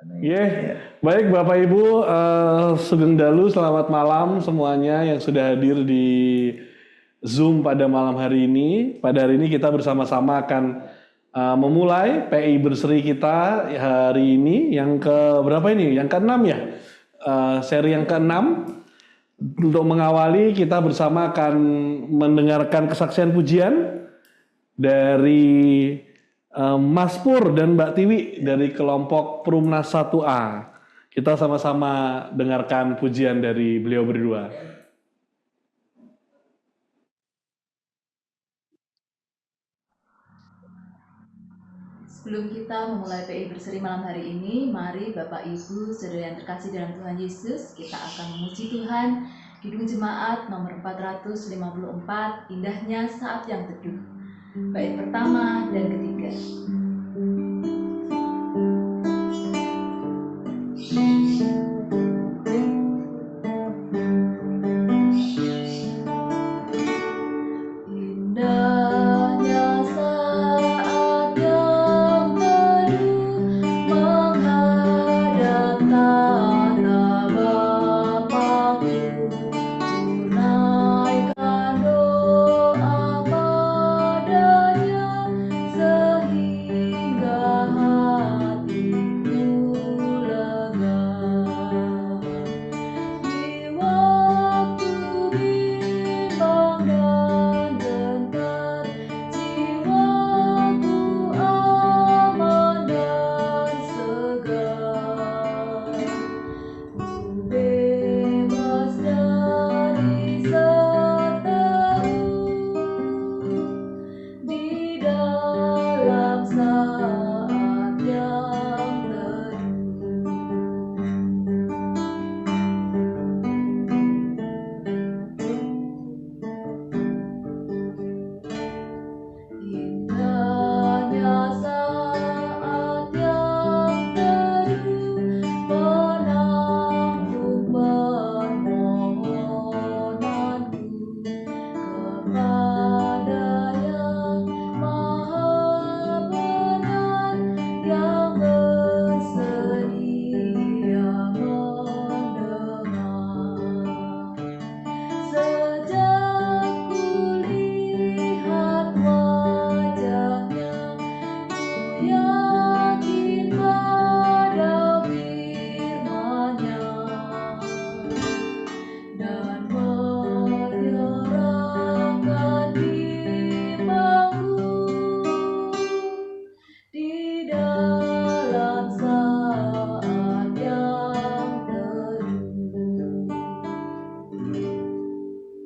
Baik Bapak Ibu, Sugeng Dalu, selamat malam semuanya yang sudah hadir di Zoom pada malam hari ini. Pada hari ini kita bersama-sama akan memulai PI Berseri kita hari ini yang ke berapa ini? Yang ke-6 ya? Seri yang ke-6. Untuk mengawali kita bersama akan mendengarkan kesaksian pujian dari Mas Pur dan Mbak Tiwi dari kelompok Perumnas 1A. Kita sama-sama dengarkan pujian dari beliau berdua. Sebelum kita memulai PI Berseri malam hari ini, mari Bapak Ibu, saudara yang terkasih dalam Tuhan Yesus, kita akan memuji Tuhan. Kidung Jemaat nomor 454, indahnya saat yang teduh. Bait pertama dan ketiga.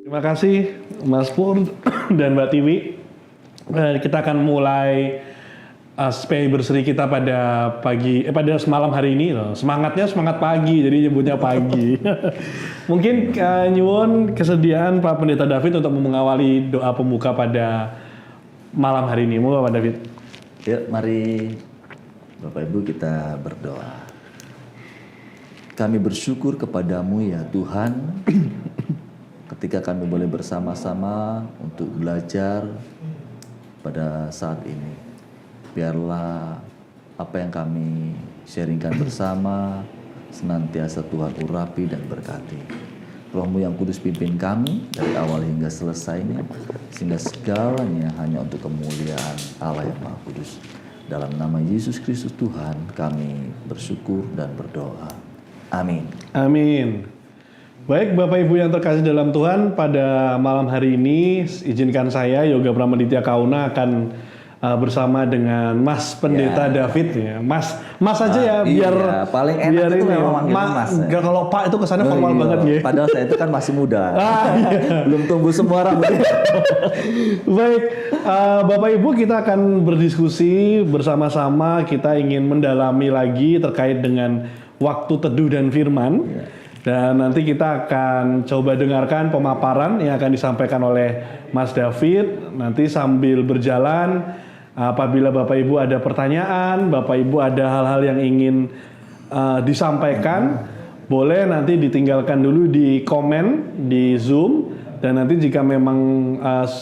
Terima kasih Mas Pur dan Mbak Tiwi. Kita akan mulai PI Berseri kita pada pada semalam hari ini loh. Semangatnya semangat pagi, jadi nyebutnya pagi. Mungkin nyuwun kesediaan Pak Pendeta David untuk mengawali doa pembuka pada malam hari ini. Mohon Pak David. Yuk, mari Bapak Ibu kita berdoa. Kami bersyukur kepadamu ya Tuhan, ketika kami boleh bersama-sama untuk belajar pada saat ini. Biarlah apa yang kami sharingkan bersama senantiasa Tuhan urapi dan berkati. Roh-Mu yang kudus pimpin kami dari awal hingga selesainya, sehingga segalanya hanya untuk kemuliaan Allah yang Maha Kudus. Dalam nama Yesus Kristus Tuhan kami bersyukur dan berdoa. Amin. Amin. Baik Bapak Ibu yang terkasih dalam Tuhan, pada malam hari ini izinkan saya Yoga Pramaditya Kauna akan bersama dengan Mas Pendeta David ya. Mas aja ya biar paling enak biar itu memang manggil Mas. Enggak kalau Pak itu kesannya formal banget ya. Padahal saya itu kan masih muda. Belum tumbuh semua rambut. Baik, Bapak Ibu kita akan berdiskusi bersama-sama, kita ingin mendalami lagi terkait dengan waktu teduh dan firman. Dan nanti kita akan coba dengarkan pemaparan yang akan disampaikan oleh Mas David. Nanti sambil berjalan, apabila Bapak Ibu ada pertanyaan, Bapak Ibu ada hal-hal yang ingin disampaikan, boleh nanti ditinggalkan dulu di komen di Zoom. Dan nanti jika memang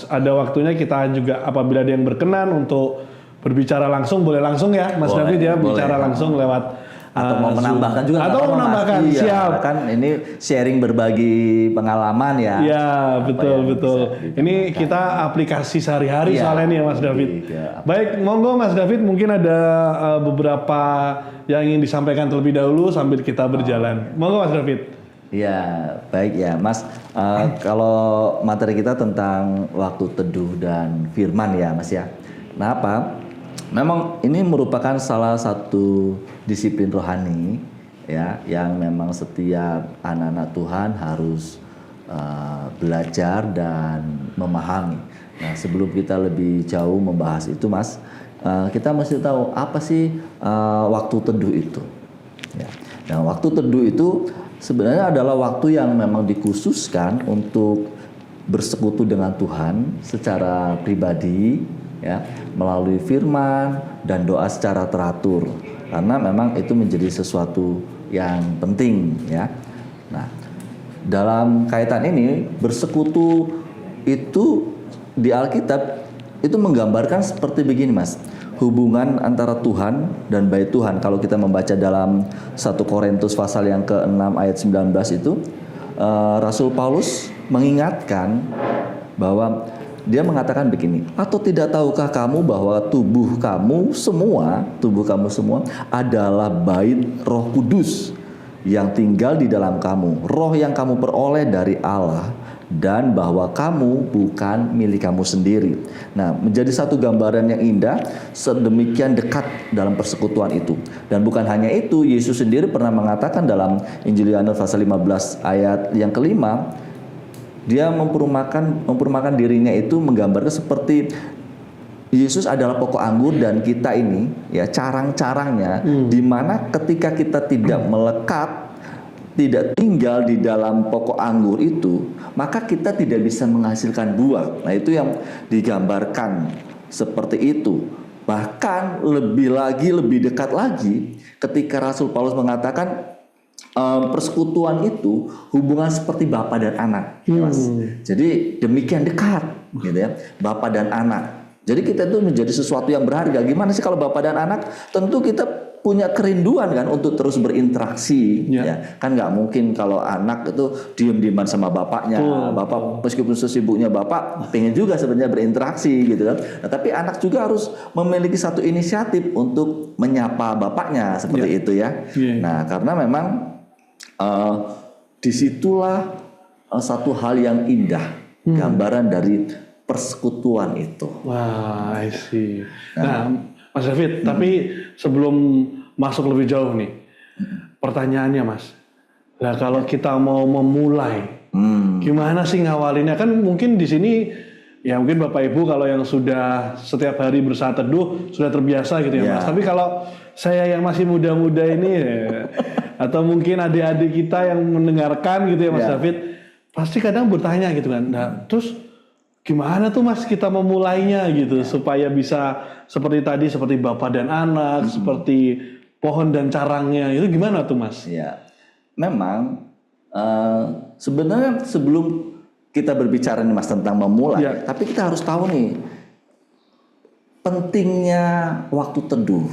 ada waktunya, kita juga apabila ada yang berkenan untuk berbicara langsung, boleh langsung ya Mas David ya, bicara langsung lewat atau mau menambahkan juga nggak atau apa-apa, Mas. menambahkan, Iya, siap. kan ini sharing berbagi pengalaman ya. Ya, betul yang betul. bisa Ini kita aplikasi sehari-hari Iya, soalnya nih ya Mas David. iya. Baik, monggo Mas David, mungkin ada beberapa yang ingin disampaikan terlebih dahulu sambil kita berjalan. Monggo Mas David. Iya, baik ya, Mas. Kalau materi kita tentang waktu teduh dan firman ya, Mas ya. Nah, apa? Memang ini merupakan salah satu disiplin rohani ya, yang memang setiap anak-anak Tuhan harus belajar dan memahami. Nah, sebelum kita lebih jauh membahas itu, Mas, kita mesti tahu apa sih waktu teduh itu. Ya. Nah, waktu teduh itu sebenarnya adalah waktu yang memang dikhususkan untuk bersekutu dengan Tuhan secara pribadi, ya, melalui firman dan doa secara teratur. Karena memang itu menjadi sesuatu yang penting, ya. Nah, dalam kaitan ini bersekutu itu di Alkitab itu menggambarkan seperti begini, Mas. Hubungan antara Tuhan dan bait Tuhan. Kalau kita membaca dalam 1 Korintus pasal yang ke-6 ayat 19 itu, Rasul Paulus mengingatkan bahwa dia mengatakan begini, atau tidak tahukah kamu bahwa tubuh kamu semua adalah bait Roh Kudus yang tinggal di dalam kamu, roh yang kamu peroleh dari Allah, dan bahwa kamu bukan milik kamu sendiri. Nah, menjadi satu gambaran yang indah, sedemikian dekat dalam persekutuan itu. Dan bukan hanya itu, Yesus sendiri pernah mengatakan dalam Injil Yohanes pasal 15 ayat yang kelima, dia memperumpakan dirinya itu menggambarkan seperti Yesus adalah pokok anggur dan kita ini ya carang-carangnya, di mana ketika kita tidak melekat, tidak tinggal di dalam pokok anggur itu, maka kita tidak bisa menghasilkan buah. Nah, itu yang digambarkan seperti itu. Bahkan lebih dekat lagi ketika Rasul Paulus mengatakan persekutuan itu hubungan seperti bapa dan anak, Mas. Jadi demikian dekat, gitu ya, bapa dan anak. Jadi kita itu menjadi sesuatu yang berharga. Gimana sih kalau bapak dan anak? Tentu kita punya kerinduan kan untuk terus berinteraksi. Ya. Kan nggak mungkin kalau anak itu diem-dieman sama bapaknya. Bapak meskipun sesibuknya bapak, pengen juga sebenarnya berinteraksi gitu kan. Nah, tapi anak juga harus memiliki satu inisiatif untuk menyapa bapaknya seperti itu ya. Nah, karena memang disitulah satu hal yang indah, gambaran dari persekutuan itu. Wah, I see. Nah, Mas David, tapi sebelum masuk lebih jauh nih, pertanyaannya Mas, nah kalau kita mau memulai, gimana sih ngawalinnya? Kan mungkin di sini, ya mungkin Bapak Ibu kalau yang sudah setiap hari bersaat teduh sudah terbiasa gitu ya Mas. Tapi kalau saya yang masih muda-muda ini, atau mungkin adik-adik kita yang mendengarkan gitu ya Mas David, pasti kadang bertanya gitu kan. Nah, terus gimana tuh Mas kita memulainya gitu supaya bisa seperti tadi, seperti bapak dan anak, seperti pohon dan carangnya, itu gimana tuh Mas? Ya, memang sebenarnya sebelum kita berbicara nih Mas tentang memulai, tapi kita harus tahu nih pentingnya waktu teduh.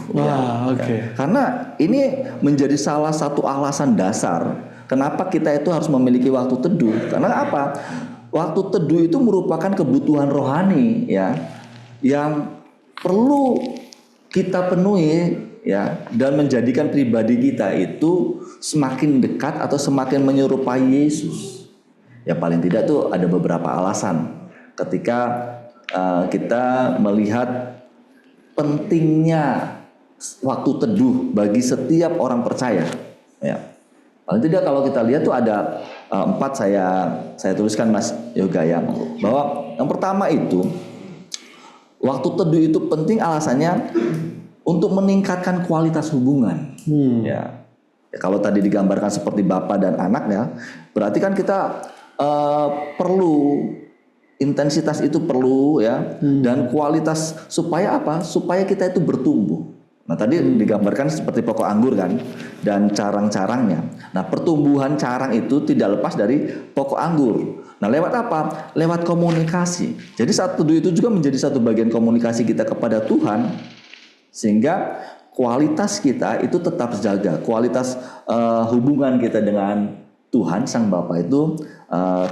Karena ini menjadi salah satu alasan dasar kenapa kita itu harus memiliki waktu teduh. Karena apa? Waktu teduh itu merupakan kebutuhan rohani ya, yang perlu kita penuhi ya, dan menjadikan pribadi kita itu semakin dekat atau semakin menyerupai Yesus. Ya paling tidak tuh ada beberapa alasan ketika kita melihat pentingnya waktu teduh bagi setiap orang percaya ya. Paling tidak kalau kita lihat tuh ada 4 saya tuliskan Mas Yoga ya, bahwa yang pertama itu waktu teduh itu penting alasannya untuk meningkatkan kualitas hubungan. Ya, kalau tadi digambarkan seperti bapak dan anak ya, berarti kan kita perlu intensitas itu perlu ya, dan kualitas supaya apa? Supaya kita itu bertumbuh. Nah tadi digambarkan seperti pokok anggur kan, dan carang-carangnya. Nah pertumbuhan carang itu tidak lepas dari pokok anggur. Nah lewat apa? Lewat komunikasi. Jadi saat teduh itu juga menjadi satu bagian komunikasi kita kepada Tuhan, sehingga kualitas kita itu tetap terjaga, kualitas hubungan kita dengan Tuhan Sang Bapa itu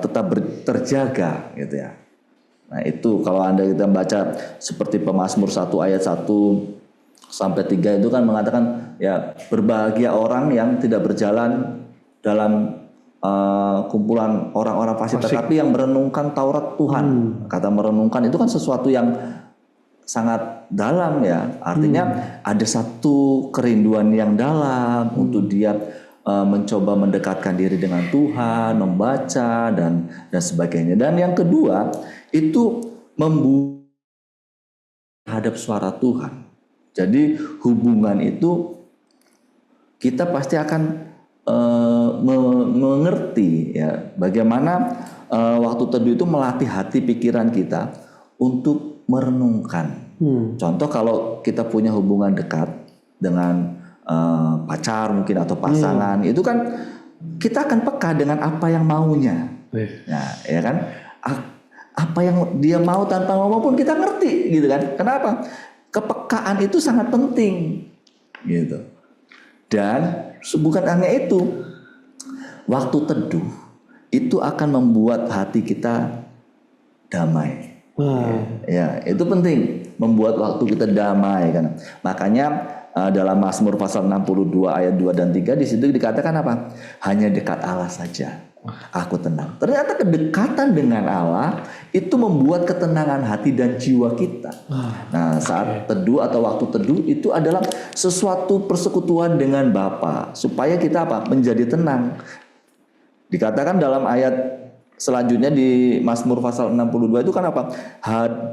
tetap terjaga gitu ya. Nah itu kalau Anda kita baca seperti Pemazmur 1 ayat 1 sampai 3 itu kan mengatakan ya berbahagia orang yang tidak berjalan dalam kumpulan orang-orang fasik, tetapi yang merenungkan Taurat Tuhan. Kata merenungkan itu kan sesuatu yang sangat dalam ya. Artinya ada satu kerinduan yang dalam untuk dia mencoba mendekatkan diri dengan Tuhan, membaca dan sebagainya. Dan yang kedua itu membuat terhadap suara Tuhan. Jadi hubungan itu kita pasti akan mengerti ya bagaimana waktu teduh itu melatih hati pikiran kita untuk merenungkan. Contoh kalau kita punya hubungan dekat dengan pacar mungkin atau pasangan, itu kan kita akan peka dengan apa yang maunya. Nah, ya kan? Apa yang dia mau tanpa ngomong pun kita ngerti gitu kan. Kenapa? Kepekaan itu sangat penting gitu. Dan bukan hanya itu, waktu teduh itu akan membuat hati kita damai. Ya, itu penting, membuat waktu kita damai kan. Makanya dalam Mazmur pasal 62 ayat 2 dan 3 di situ dikatakan apa? Hanya dekat Allah saja aku tenang. Ternyata kedekatan dengan Allah itu membuat ketenangan hati dan jiwa kita. Nah, saat teduh atau waktu teduh itu adalah sesuatu persekutuan dengan Bapa supaya kita apa? Menjadi tenang. Dikatakan dalam ayat selanjutnya di Mazmur pasal 62 itu kan apa?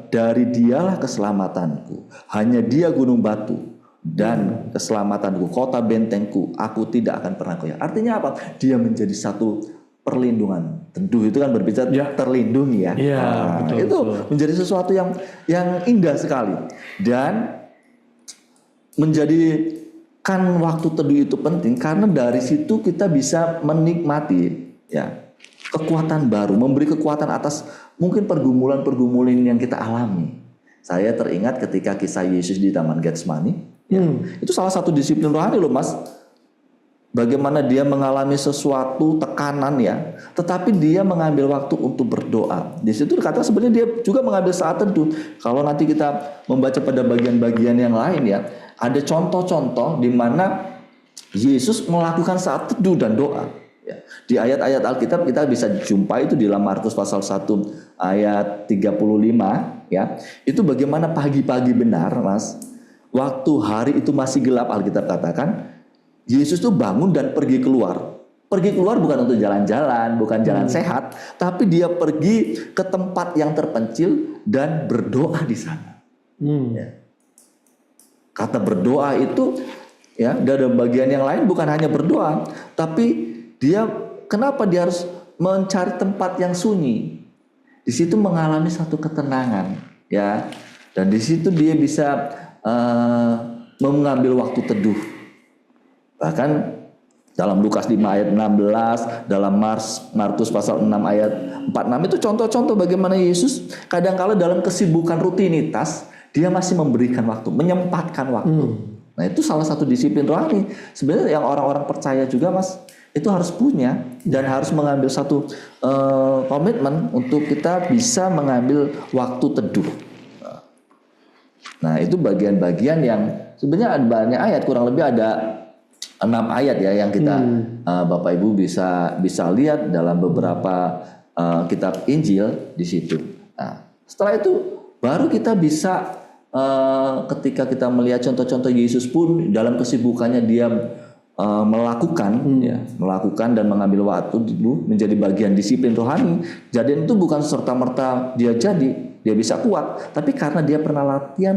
Dari dialah keselamatanku, hanya dia gunung batu dan keselamatanku, kota bentengku, aku tidak akan pernah goyah. Artinya apa? Dia menjadi satu perlindungan. Teduh itu kan berbicara terlindungi ya. Betul, itu betul. Menjadi sesuatu yang indah sekali. Dan menjadikan waktu teduh itu penting karena dari situ kita bisa menikmati ya kekuatan baru, memberi kekuatan atas mungkin pergumulan-pergumulan yang kita alami. Saya teringat ketika kisah Yesus di Taman Getsemani. Itu salah satu disiplin rohani loh Mas. Bagaimana dia mengalami sesuatu tekanan ya, tetapi dia mengambil waktu untuk berdoa. Di situ dikatakan sebenarnya dia juga mengambil saat teduh. Kalau nanti kita membaca pada bagian-bagian yang lain ya, ada contoh-contoh di mana Yesus melakukan saat teduh dan doa. Ya. Di ayat-ayat Alkitab kita bisa jumpa itu di dalam Markus pasal 1 ayat 35 ya. Itu bagaimana pagi-pagi benar Mas, waktu hari itu masih gelap, Alkitab katakan Yesus tuh bangun dan pergi keluar. Pergi keluar bukan untuk jalan-jalan, bukan jalan sehat, tapi dia pergi ke tempat yang terpencil dan berdoa di sana. Ya. Kata berdoa itu ya, dalam bagian yang lain bukan hanya berdoa, tapi kenapa dia harus mencari tempat yang sunyi? Di situ mengalami satu ketenangan, ya, dan di situ dia bisa mengambil waktu teduh. Bahkan dalam Lukas 5 ayat 16, dalam Markus pasal 6 ayat 46 itu contoh-contoh bagaimana Yesus kadang-kala dalam kesibukan rutinitas dia masih memberikan waktu, menyempatkan waktu. Nah, itu salah satu disiplin rohani. Sebenarnya yang orang-orang percaya juga Mas, itu harus punya dan harus mengambil satu komitmen untuk kita bisa mengambil waktu teduh. Nah, itu bagian-bagian yang sebenarnya ada banyak ayat, kurang lebih ada 6 ayat ya yang kita Bapak Ibu bisa lihat dalam beberapa kitab Injil di situ. Nah, setelah itu baru kita bisa ketika kita melihat contoh-contoh Yesus pun dalam kesibukannya dia melakukan dan mengambil waktu dulu menjadi bagian disiplin rohani. Jadi itu bukan serta-merta dia bisa kuat, tapi karena dia pernah latihan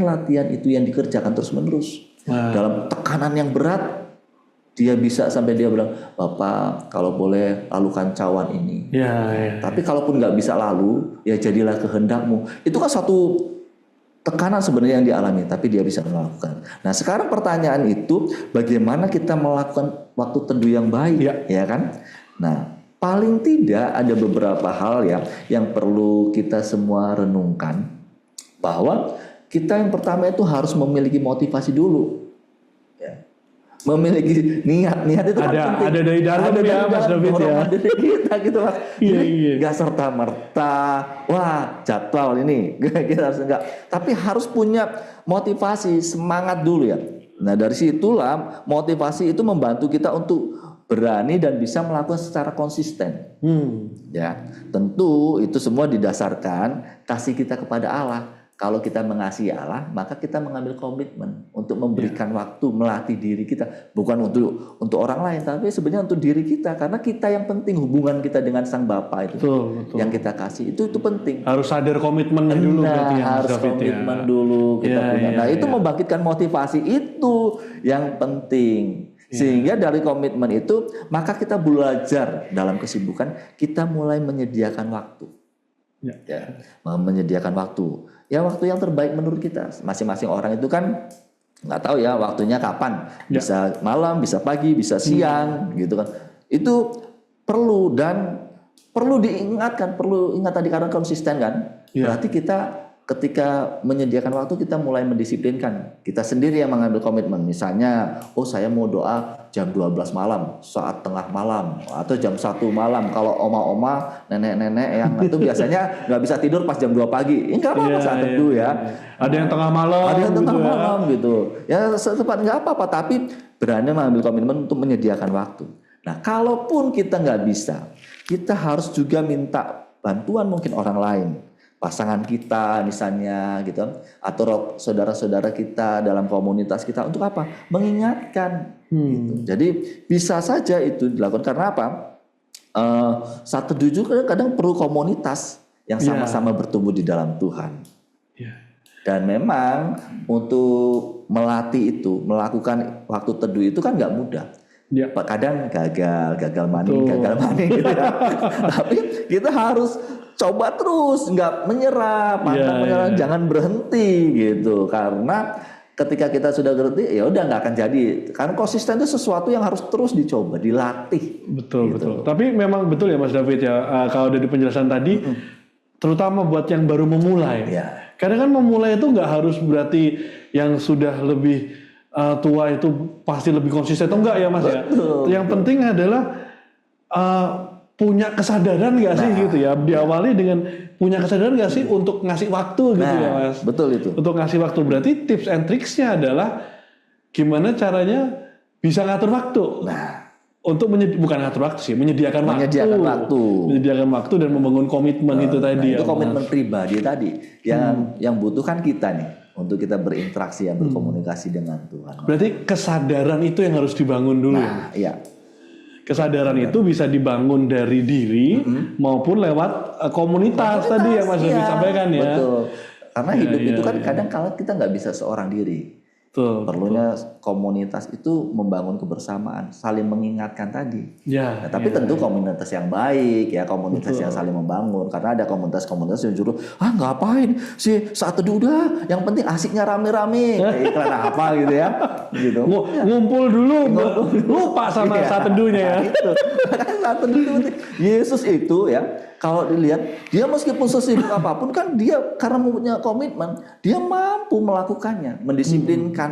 itu yang dikerjakan terus-menerus. Dalam tekanan yang berat dia bisa sampai dia bilang, Bapak kalau boleh lalukan cawan ini. Tapi kalaupun nggak bisa lalu, ya jadilah kehendakmu. Itu kan satu tekanan sebenarnya yang dialami, tapi dia bisa melakukan. Nah sekarang pertanyaan itu, bagaimana kita melakukan waktu teduh yang baik, ya kan? Nah paling tidak ada beberapa hal ya yang perlu kita semua renungkan, bahwa kita yang pertama itu harus memiliki motivasi dulu. Ya. Memiliki niat itu kan penting. Ada dari dalam ya Mas David ya. Dari kita gitu Mas. Iya, Jadi iya. nggak serta merta, wah jadwal ini kita harus enggak. Tapi harus punya motivasi, semangat dulu ya. Nah dari situlah motivasi itu membantu kita untuk berani dan bisa melakukan secara konsisten. Ya, tentu itu semua didasarkan kasih kita kepada Allah. Kalau kita mengasihi Allah, maka kita mengambil komitmen untuk memberikan waktu, melatih diri kita, bukan untuk orang lain, tapi sebenarnya untuk diri kita, karena kita yang penting, hubungan kita dengan Sang Bapa itu, Betul. yang kita kasih itu penting. Harus sadar komitmennya dulu berarti ya, Mas Harus David komitmen dulu kita punya. Nah itu ya. membangkitkan motivasi itu yang penting. Sehingga dari komitmen itu, maka kita belajar dalam kesibukan, kita mulai menyediakan waktu. Ya, menyediakan waktu. Ya waktu yang terbaik menurut kita. Masing-masing orang itu kan nggak tahu ya waktunya kapan. Bisa malam, bisa pagi, bisa siang, gitu kan. Itu perlu dan perlu diingatkan, perlu ingat tadi karena konsisten kan. Berarti kita ketika menyediakan waktu kita mulai mendisiplinkan. Kita sendiri yang mengambil komitmen. Misalnya, oh saya mau doa jam 12 malam, saat tengah malam, atau jam 1 malam. Kalau oma-oma, nenek-nenek yang itu biasanya nggak bisa tidur pas jam 2 pagi. Enggak apa-apa saat teduh ya. Ada yang tengah malam. Ada yang tengah gitu malam gitu. Ya sempat nggak apa-apa, tapi berani mengambil komitmen untuk menyediakan waktu. Nah, kalaupun kita nggak bisa, kita harus juga minta bantuan mungkin orang lain. Pasangan kita misalnya gitu, atau saudara-saudara kita dalam komunitas kita untuk apa? Mengingatkan. Gitu. Jadi bisa saja itu dilakukan karena apa? Saat teduh juga kadang perlu komunitas yang sama-sama bertumbuh di dalam Tuhan. Dan memang untuk melatih itu, melakukan waktu teduh itu kan nggak mudah. Kadang gagal maning gitu ya. Tapi kita harus coba terus, nggak menyerah, menyerah, jangan berhenti gitu. Karena ketika kita sudah berhenti, ya udah nggak akan jadi. Karena konsisten itu sesuatu yang harus terus dicoba, dilatih. Betul. Tapi memang betul ya Mas David ya. Kalau dari penjelasan tadi, terutama buat yang baru memulai. Karena kan memulai itu nggak harus berarti yang sudah lebih tua itu pasti lebih konsisten atau enggak ya Mas ya. Yang penting adalah punya kesadaran nggak sih gitu ya, diawali dengan punya kesadaran nggak sih untuk ngasih waktu gitu ya Mas. Betul itu. Untuk ngasih waktu berarti tips and tricksnya adalah gimana caranya bisa ngatur waktu. Untuk bukan ngatur waktu sih, menyediakan waktu dan membangun komitmen itu tadi. Itu komitmen pribadi tadi yang butuhkan kita nih untuk kita berinteraksi dan berkomunikasi dengan Tuhan. Berarti kesadaran itu yang harus dibangun dulu. Iya. Kesadaran itu bisa dibangun dari diri maupun lewat komunitas tadi yang Mas David sampaikan ya. Betul. Karena hidup itu kan kadang kala kita nggak bisa seorang diri. Perlunya komunitas itu membangun kebersamaan, saling mengingatkan tadi. Tapi tentu komunitas yang baik ya, komunitas yang saling membangun. Karena ada komunitas-komunitas yang justru ngapain sih saat teduh udah, yang penting asiknya rame-rame, iklan apa gitu ya, gitu. Ngumpul dulu, lupa sama saat teduhnya ya. Itu. Saat teduh Yesus itu ya, kalau dilihat dia meskipun sesibuk apapun kan dia karena punya komitmen, dia mampu melakukannya, mendisiplinkan.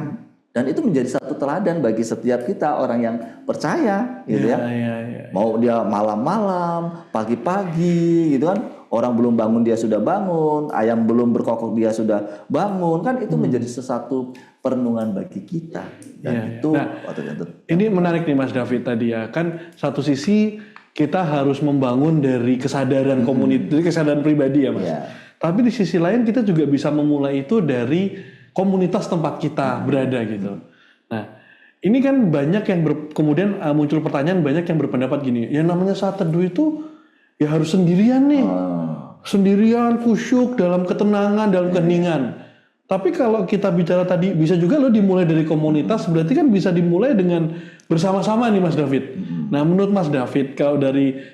Dan itu menjadi satu teladan bagi setiap kita orang yang percaya gitu ya. Mau dia malam-malam, pagi-pagi gitu kan. Orang belum bangun dia sudah bangun, ayam belum berkokok dia sudah bangun, kan itu menjadi sesuatu perenungan bagi kita. Dan itu ini menarik nih Mas David tadi ya. Kan satu sisi kita harus membangun dari kesadaran komunitas, dari kesadaran pribadi ya Mas. Tapi di sisi lain kita juga bisa memulai itu dari komunitas tempat kita berada gitu. Nah, ini kan banyak yang kemudian muncul pertanyaan, banyak yang berpendapat gini, yang namanya saat teduh itu ya harus sendirian nih. Sendirian, kusyuk, dalam ketenangan, dalam keheningan. Tapi kalau kita bicara tadi, bisa juga loh dimulai dari komunitas, berarti kan bisa dimulai dengan bersama-sama nih Mas David. Nah, menurut Mas David, kalau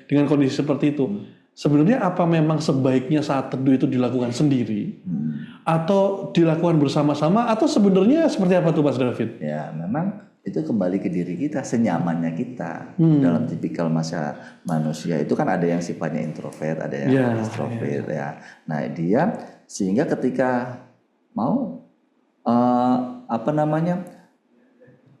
dengan kondisi seperti itu, sebenarnya apa memang sebaiknya saat teduh itu dilakukan sendiri atau dilakukan bersama-sama atau sebenarnya seperti apa tuh Mas David? Ya memang itu kembali ke diri kita, senyamannya kita dalam tipikal manusia itu kan ada yang sifatnya introvert, ada yang extrovert ya. Nah dia sehingga ketika mau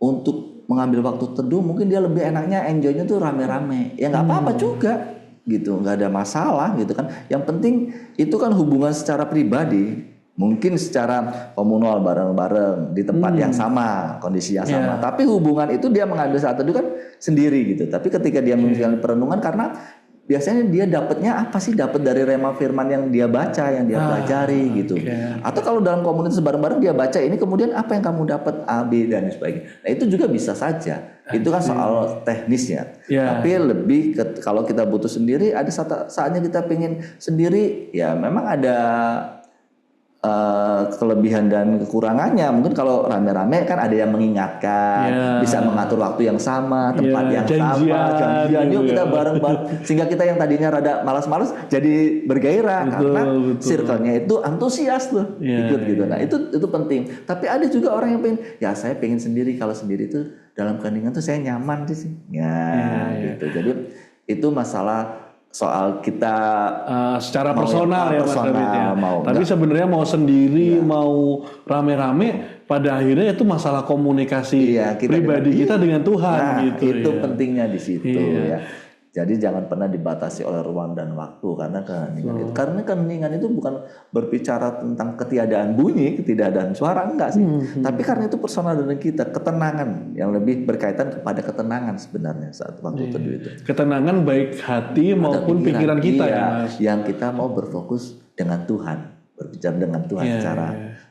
untuk mengambil waktu teduh, mungkin dia lebih enaknya enjoynya tuh rame-rame. Ya nggak apa-apa juga gitu, nggak ada masalah gitu kan. Yang penting itu kan hubungan secara pribadi. Mungkin secara komunal bareng-bareng di tempat yang sama, kondisi yang sama. Tapi hubungan itu dia mengambil saat teduh kan sendiri gitu. Tapi ketika dia menjalani perenungan, karena biasanya dia dapatnya apa sih? Dapat dari rema firman yang dia baca, yang dia pelajari gitu. Atau kalau dalam komunitas bareng-bareng dia baca ini, kemudian apa yang kamu dapat A, B dan sebagainya. Nah itu juga bisa saja. Itu kan soal teknisnya. Tapi lebih kalau kita butuh sendiri, ada saatnya kita pengen sendiri. Ya memang ada kelebihan dan kekurangannya. Mungkin kalau rame-rame kan ada yang mengingatkan, bisa mengatur waktu yang sama, tempat yang sama, janjian yuk kita bareng-bareng, sehingga kita yang tadinya rada malas-malas jadi bergairah karena circle-nya itu antusias tuh ikut gitu. Nah itu penting. Tapi ada juga orang yang pengen, ya saya pengen sendiri, kalau sendiri itu dalam keheningan tuh saya nyaman sih. Gitu. Jadi itu masalah soal kita secara personal ya Mas David ya. Tapi sebenarnya mau sendiri, mau rame-rame, pada akhirnya itu masalah komunikasi pribadi kita dengan Tuhan gitu. Itu pentingnya di situ ya. Jadi jangan pernah dibatasi oleh ruang dan waktu karena keheningan itu. Karena keheningan itu bukan berbicara tentang ketiadaan bunyi, ketiadaan suara, enggak sih. Tapi karena itu personal dengan kita, ketenangan yang lebih berkaitan kepada ketenangan sebenarnya saat waktu teduh itu. Ketenangan baik hati maupun pikiran kita ya Mas. Yang kita mau berfokus dengan Tuhan, berbicara dengan Tuhan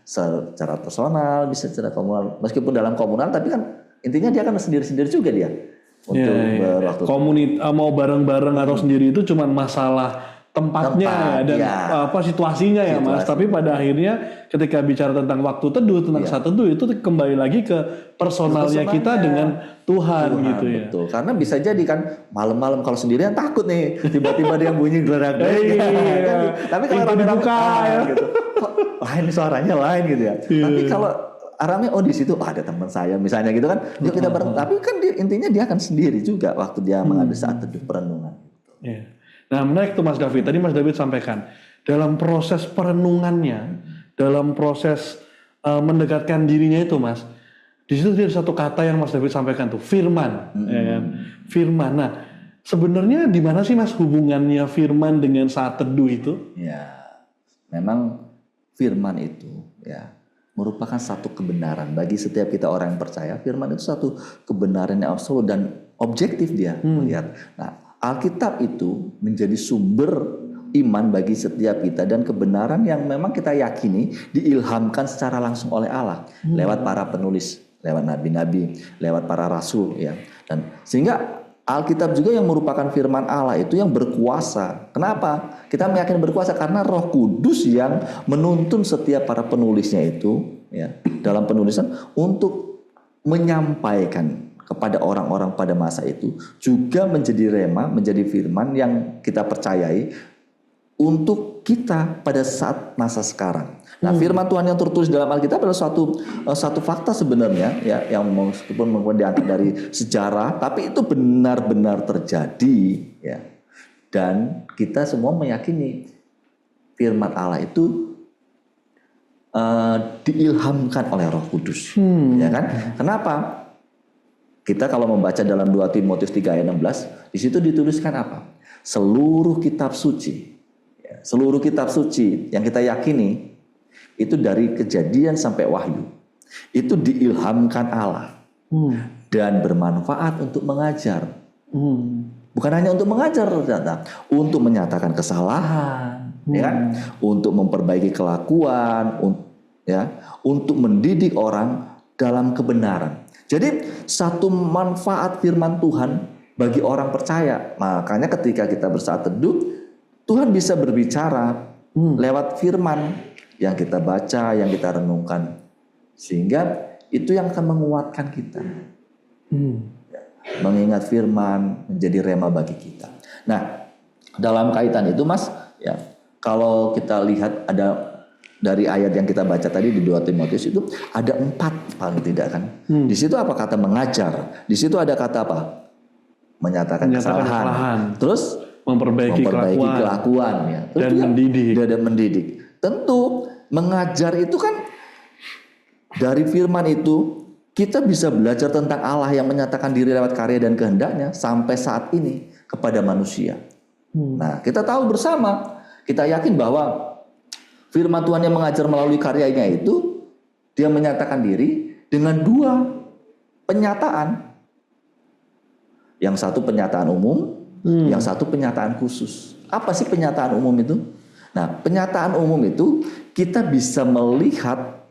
secara personal, bisa secara komunal. Meskipun dalam komunal, tapi kan intinya dia kan sendiri-sendiri juga dia. Untuk berwaktu mau bareng-bareng atau sendiri itu cuma masalah tempatnya dan situasinya ya Mas. Tapi pada akhirnya ketika bicara tentang waktu teduh, tentang saat teduh itu kembali lagi ke personalnya kita dengan Tuhan gitu ya. Betul. Karena bisa jadi kan malam-malam kalau sendirian takut nih tiba-tiba dia bunyi gelerak. Tapi kalau rame-rame gitu, lain suaranya lain gitu ya. Tapi kalau rame, di situ ada teman saya misalnya gitu kan, yuk kita bareng. Tapi kan intinya dia akan sendiri juga waktu dia mengambil saat teduh perenungan. Nah menarik tuh Mas David. Tadi Mas David sampaikan dalam proses perenungannya, dalam proses mendekatkan dirinya itu Mas, di situ ada satu kata yang Mas David sampaikan tuh, firman. Firman. Nah sebenarnya di mana sih Mas hubungannya firman dengan saat teduh itu? Ya, memang firman itu merupakan satu kebenaran bagi setiap kita orang yang percaya. Firman itu satu kebenaran yang absolut dan objektif dia melihat. Nah, Alkitab itu menjadi sumber iman bagi setiap kita dan kebenaran yang memang kita yakini diilhamkan secara langsung oleh Allah lewat para penulis, lewat nabi-nabi, lewat para rasul ya. Dan sehingga Alkitab juga yang merupakan firman Allah itu yang berkuasa. Kenapa? Kita meyakini berkuasa karena Roh Kudus yang menuntun setiap para penulisnya itu dalam penulisan untuk menyampaikan kepada orang-orang pada masa itu juga menjadi rema, menjadi firman yang kita percayai untuk kita pada saat masa sekarang. Nah, firman Tuhan yang tertulis dalam Alkitab adalah satu fakta sebenarnya yang meskipun mungkin diangkat dari sejarah, tapi itu benar-benar terjadi ya. Dan kita semua meyakini firman Allah itu diilhamkan oleh Roh Kudus. Ya kan? Kenapa? Kita kalau membaca dalam 2 Timotius 3 ayat 16, di situ dituliskan apa? Seluruh kitab suci yang kita yakini itu dari Kejadian sampai Wahyu itu diilhamkan Allah dan bermanfaat untuk mengajar. Bukan hanya untuk mengajar, ternyata untuk menyatakan kesalahan, untuk memperbaiki kelakuan, untuk mendidik orang dalam kebenaran. Jadi satu manfaat firman Tuhan bagi orang percaya. Makanya ketika kita bersaat teduh, Tuhan bisa berbicara lewat firman yang kita baca, yang kita renungkan. Sehingga itu yang akan menguatkan kita. Mengingat firman menjadi rema bagi kita. Nah, dalam kaitan itu Mas, kalau kita lihat ada dari ayat yang kita baca tadi di 2 Timotius itu ada 4 paling tidak kan. Di situ apa kata mengajar? Di situ ada kata apa? Menyatakan kesalahan. Terus memperbaiki kelakuan ya. Terus dan mendidik. Tentu mengajar itu kan dari firman itu kita bisa belajar tentang Allah yang menyatakan diri lewat karya dan kehendaknya sampai saat ini kepada manusia. Nah, kita tahu bersama, kita yakin bahwa firman Tuhan yang mengajar melalui karyanya itu, dia menyatakan diri dengan dua penyataan. Yang satu penyataan umum, yang satu penyataan khusus. Apa sih penyataan umum itu? Nah, penyataan umum itu kita bisa melihat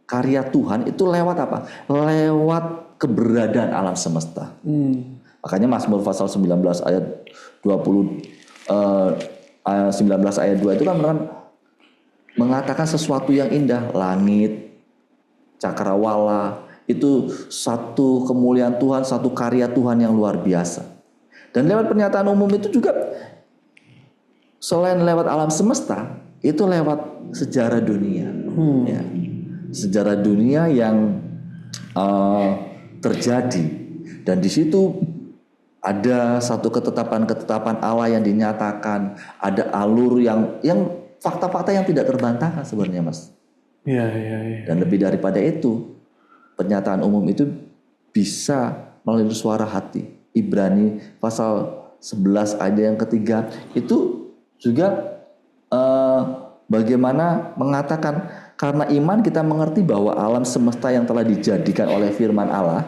karya Tuhan itu lewat apa? Lewat keberadaan alam semesta. Makanya Mazmur pasal 19 ayat 19 ayat 2 itu kan mengatakan sesuatu yang indah. Langit, cakrawala, itu satu kemuliaan Tuhan, satu karya Tuhan yang luar biasa. Dan lewat pernyataan umum itu juga, selain lewat alam semesta, itu lewat sejarah dunia. Ya. Sejarah dunia yang terjadi. Dan di situ ada satu ketetapan-ketetapan Allah yang dinyatakan, ada alur yang fakta-fakta yang tidak terbantahkan sebenarnya, Mas. Iya. Dan lebih daripada itu, pernyataan umum itu bisa melalui suara hati. Ibrani pasal 11 ayat yang ketiga itu juga bagaimana mengatakan karena iman kita mengerti bahwa alam semesta yang telah dijadikan oleh firman Allah,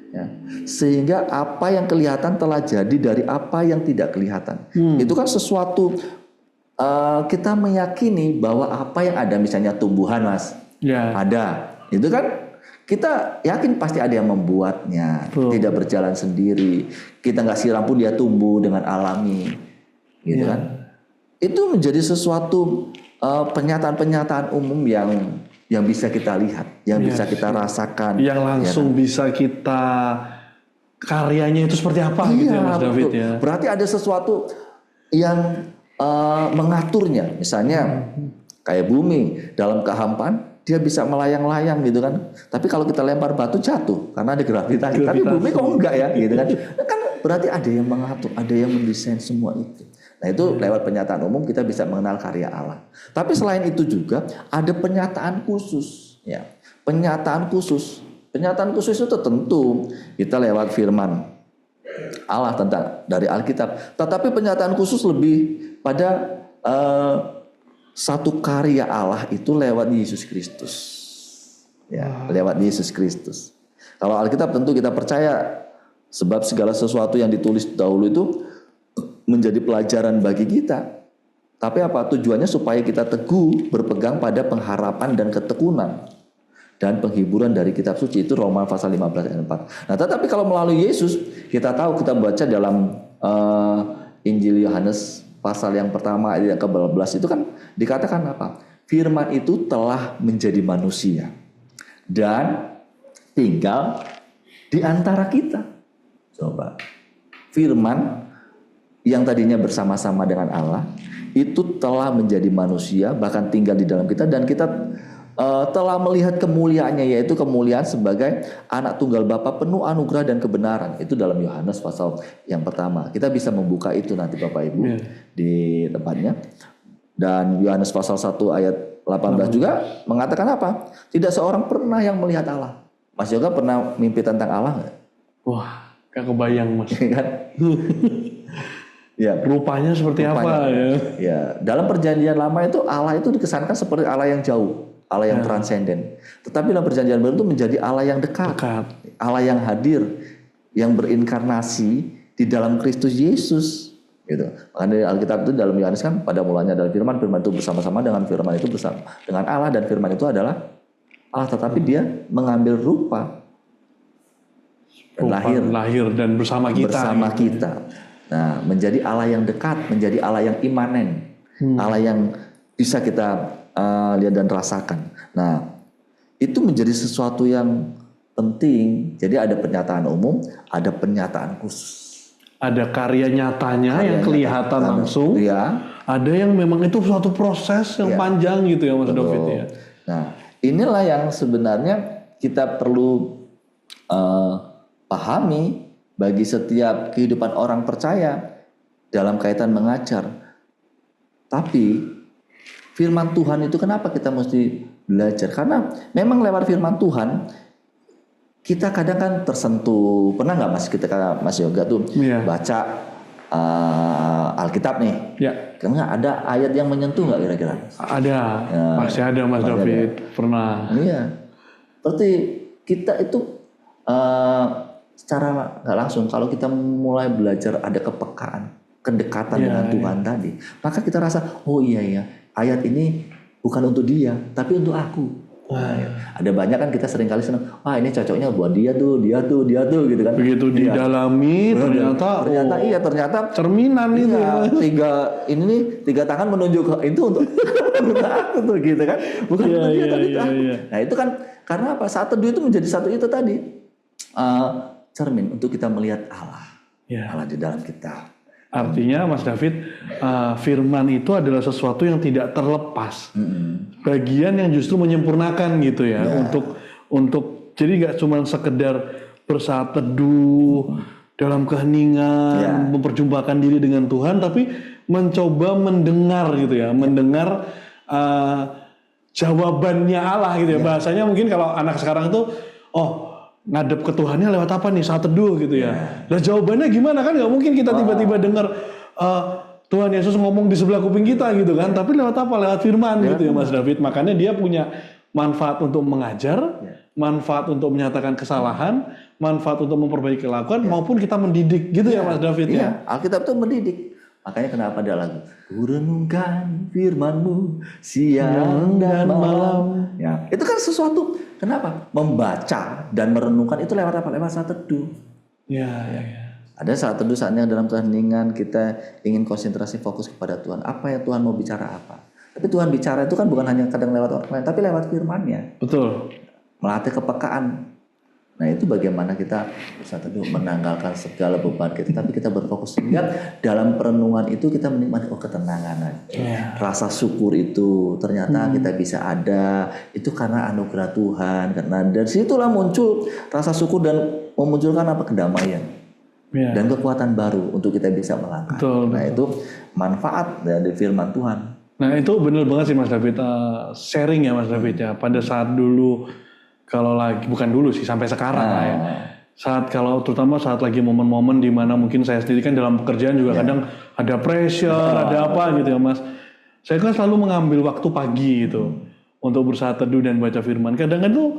ya, sehingga apa yang kelihatan telah jadi dari apa yang tidak kelihatan. Itu kan sesuatu kita meyakini bahwa apa yang ada, misalnya tumbuhan, Mas, ada, itu kan kita yakin pasti ada yang membuatnya, tidak berjalan sendiri. Kita nggak siram pun dia tumbuh dengan alami, gitu kan? Itu menjadi sesuatu pernyataan-pernyataan umum yang bisa kita lihat, yang bisa kita rasakan, yang langsung bisa kita karyanya itu seperti apa, gitu ya, Mas David, ya. Berarti ada sesuatu yang mengaturnya, misalnya kayak bumi dalam kehampaan. Dia bisa melayang-layang gitu kan. Tapi kalau kita lempar batu jatuh karena ada gravitasi. Tapi bumi kok enggak ya gitu kan. Kan berarti ada yang mengatur, ada yang mendesain semua itu. Nah, itu lewat pernyataan umum kita bisa mengenal karya Allah. Tapi selain itu juga ada pernyataan khusus, ya. Pernyataan khusus. Pernyataan khusus itu tentu kita lewat firman Allah tentang dari Alkitab. Tetapi pernyataan khusus lebih pada satu karya Allah itu lewat Yesus Kristus, ya, lewat Yesus Kristus. Kalau Alkitab tentu kita percaya, sebab segala sesuatu yang ditulis dahulu itu menjadi pelajaran bagi kita. Tapi apa tujuannya? Supaya kita teguh berpegang pada pengharapan dan ketekunan dan penghiburan dari kitab suci. Itu Roma pasal 15 ayat 4. Nah, tetapi kalau melalui Yesus, kita tahu, kita baca dalam Injil Yohanes pasal yang pertama ayat ke-12 itu kan dikatakan apa? Firman itu telah menjadi manusia dan tinggal di antara kita. Coba. Firman yang tadinya bersama-sama dengan Allah itu telah menjadi manusia, bahkan tinggal di dalam kita, dan kita telah melihat kemuliaannya, yaitu kemuliaan sebagai anak tunggal Bapa penuh anugerah dan kebenaran. Itu dalam Yohanes pasal yang pertama. Kita bisa membuka itu nanti Bapak Ibu di tempatnya. Dan Yohanes pasal 1 ayat 18 juga mengatakan apa? Tidak seorang pernah yang melihat Allah. Mas Yoga pernah mimpi tentang Allah nggak? Wah, gak kebayang, Mas. Kan? Ya, Rupanya seperti apa ya? Ya, dalam perjanjian lama itu Allah itu dikesankan seperti Allah yang jauh, Allah yang transenden. Tetapi dalam perjanjian baru itu menjadi Allah yang dekat. Allah yang hadir, yang berinkarnasi di dalam Kristus Yesus. Gitu. Makanya di Alkitab itu dalam Yohanes kan pada mulanya adalah firman, firman itu bersama-sama dengan firman itu bersama dengan Allah, dan firman itu adalah Allah, tetapi dia mengambil rupa dan lahir dan bersama kita. Nah, menjadi Allah yang dekat, menjadi Allah yang imanen, Allah yang bisa kita lihat dan rasakan. Nah, itu menjadi sesuatu yang penting. Jadi ada pernyataan umum, ada pernyataan khusus. Ada karya nyatanya yang kelihatan langsung. Ya. Ada yang memang itu suatu proses yang panjang gitu ya, Mas David ya. Nah, inilah yang sebenarnya kita perlu pahami bagi setiap kehidupan orang percaya dalam kaitan mengajar. Tapi firman Tuhan itu kenapa kita mesti belajar? Karena memang lewat firman Tuhan kita kadang kan tersentuh. Pernah nggak Mas kita Mas Yoga tuh baca Alkitab nih? Ya. Karena ada ayat yang menyentuh nggak kira-kira? Ada, pasti ada Mas David. Pernah. Iya. Berarti kita itu secara nggak langsung kalau kita mulai belajar ada kepekaan, kedekatan dengan Tuhan tadi, maka kita rasa oh iya ayat ini bukan untuk dia tapi untuk aku. Ada banyak kan kita sering kali senang, ini cocoknya buat dia tuh gitu kan. Begitu didalami ternyata cerminan itu. Tiga tangan menunjuk itu untuk aku tuh gitu kan. Bukan untuk dia tapi itu aku. Nah itu kan karena apa? Saat teduh itu menjadi satu itu tadi. Cermin untuk kita melihat Allah. Allah di dalam kita. Artinya Mas David, firman itu adalah sesuatu yang tidak terlepas. Bagian yang justru menyempurnakan gitu ya. Untuk jadi nggak cuma sekedar bersaat teduh dalam keheningan, memperjumpakan diri dengan Tuhan, tapi mencoba mendengar gitu ya, mendengar jawabannya Allah gitu ya. Bahasanya mungkin kalau anak sekarang tuh, ngadep ke Tuhannya lewat apa nih saat teduh gitu ya. Nah jawabannya gimana kan nggak mungkin kita tiba-tiba dengar Tuhan Yesus ngomong di sebelah kuping kita gitu kan. Tapi lewat apa? Lewat firman gitu ya Mas David. Makanya dia punya manfaat untuk mengajar, manfaat untuk menyatakan kesalahan, manfaat untuk memperbaiki kelakuan, maupun kita mendidik gitu ya Mas David ya. Alkitab itu mendidik. Makanya kenapa ada lagu Kurenungkan firman-Mu siang dan malam. Ya, itu kan sesuatu. Kenapa? Membaca dan merenungkan itu lewat apa? Lewat saat teduh. Ada saat teduh saatnya dalam keheningan kita ingin konsentrasi fokus kepada Tuhan. Apa yang Tuhan mau bicara apa? Tapi Tuhan bicara itu kan bukan hanya kadang lewat orang lain, tapi lewat firman-Nya. Betul. Melatih kepekaan. Nah itu bagaimana kita bisa teduh menanggalkan segala beban kita, tapi kita berfokus sehingga dalam perenungan itu kita menikmati ketenangan, rasa syukur itu ternyata kita bisa ada itu karena anugerah Tuhan. Karena dari situlah muncul rasa syukur dan memunculkan apa kedamaian dan kekuatan baru untuk kita bisa melangkah. Itu manfaat dari firman Tuhan. Nah itu benar banget sih Mas David, sharing ya Mas David ya. Pada saat dulu kalau lagi bukan dulu sih sampai sekarang lah ya. Terutama saat lagi momen-momen di mana mungkin saya sendiri kan dalam pekerjaan juga kadang ada pressure, ada apa gitu ya Mas. Saya kan selalu mengambil waktu pagi gitu untuk bersaat teduh dan baca firman. Kadang-kadang tuh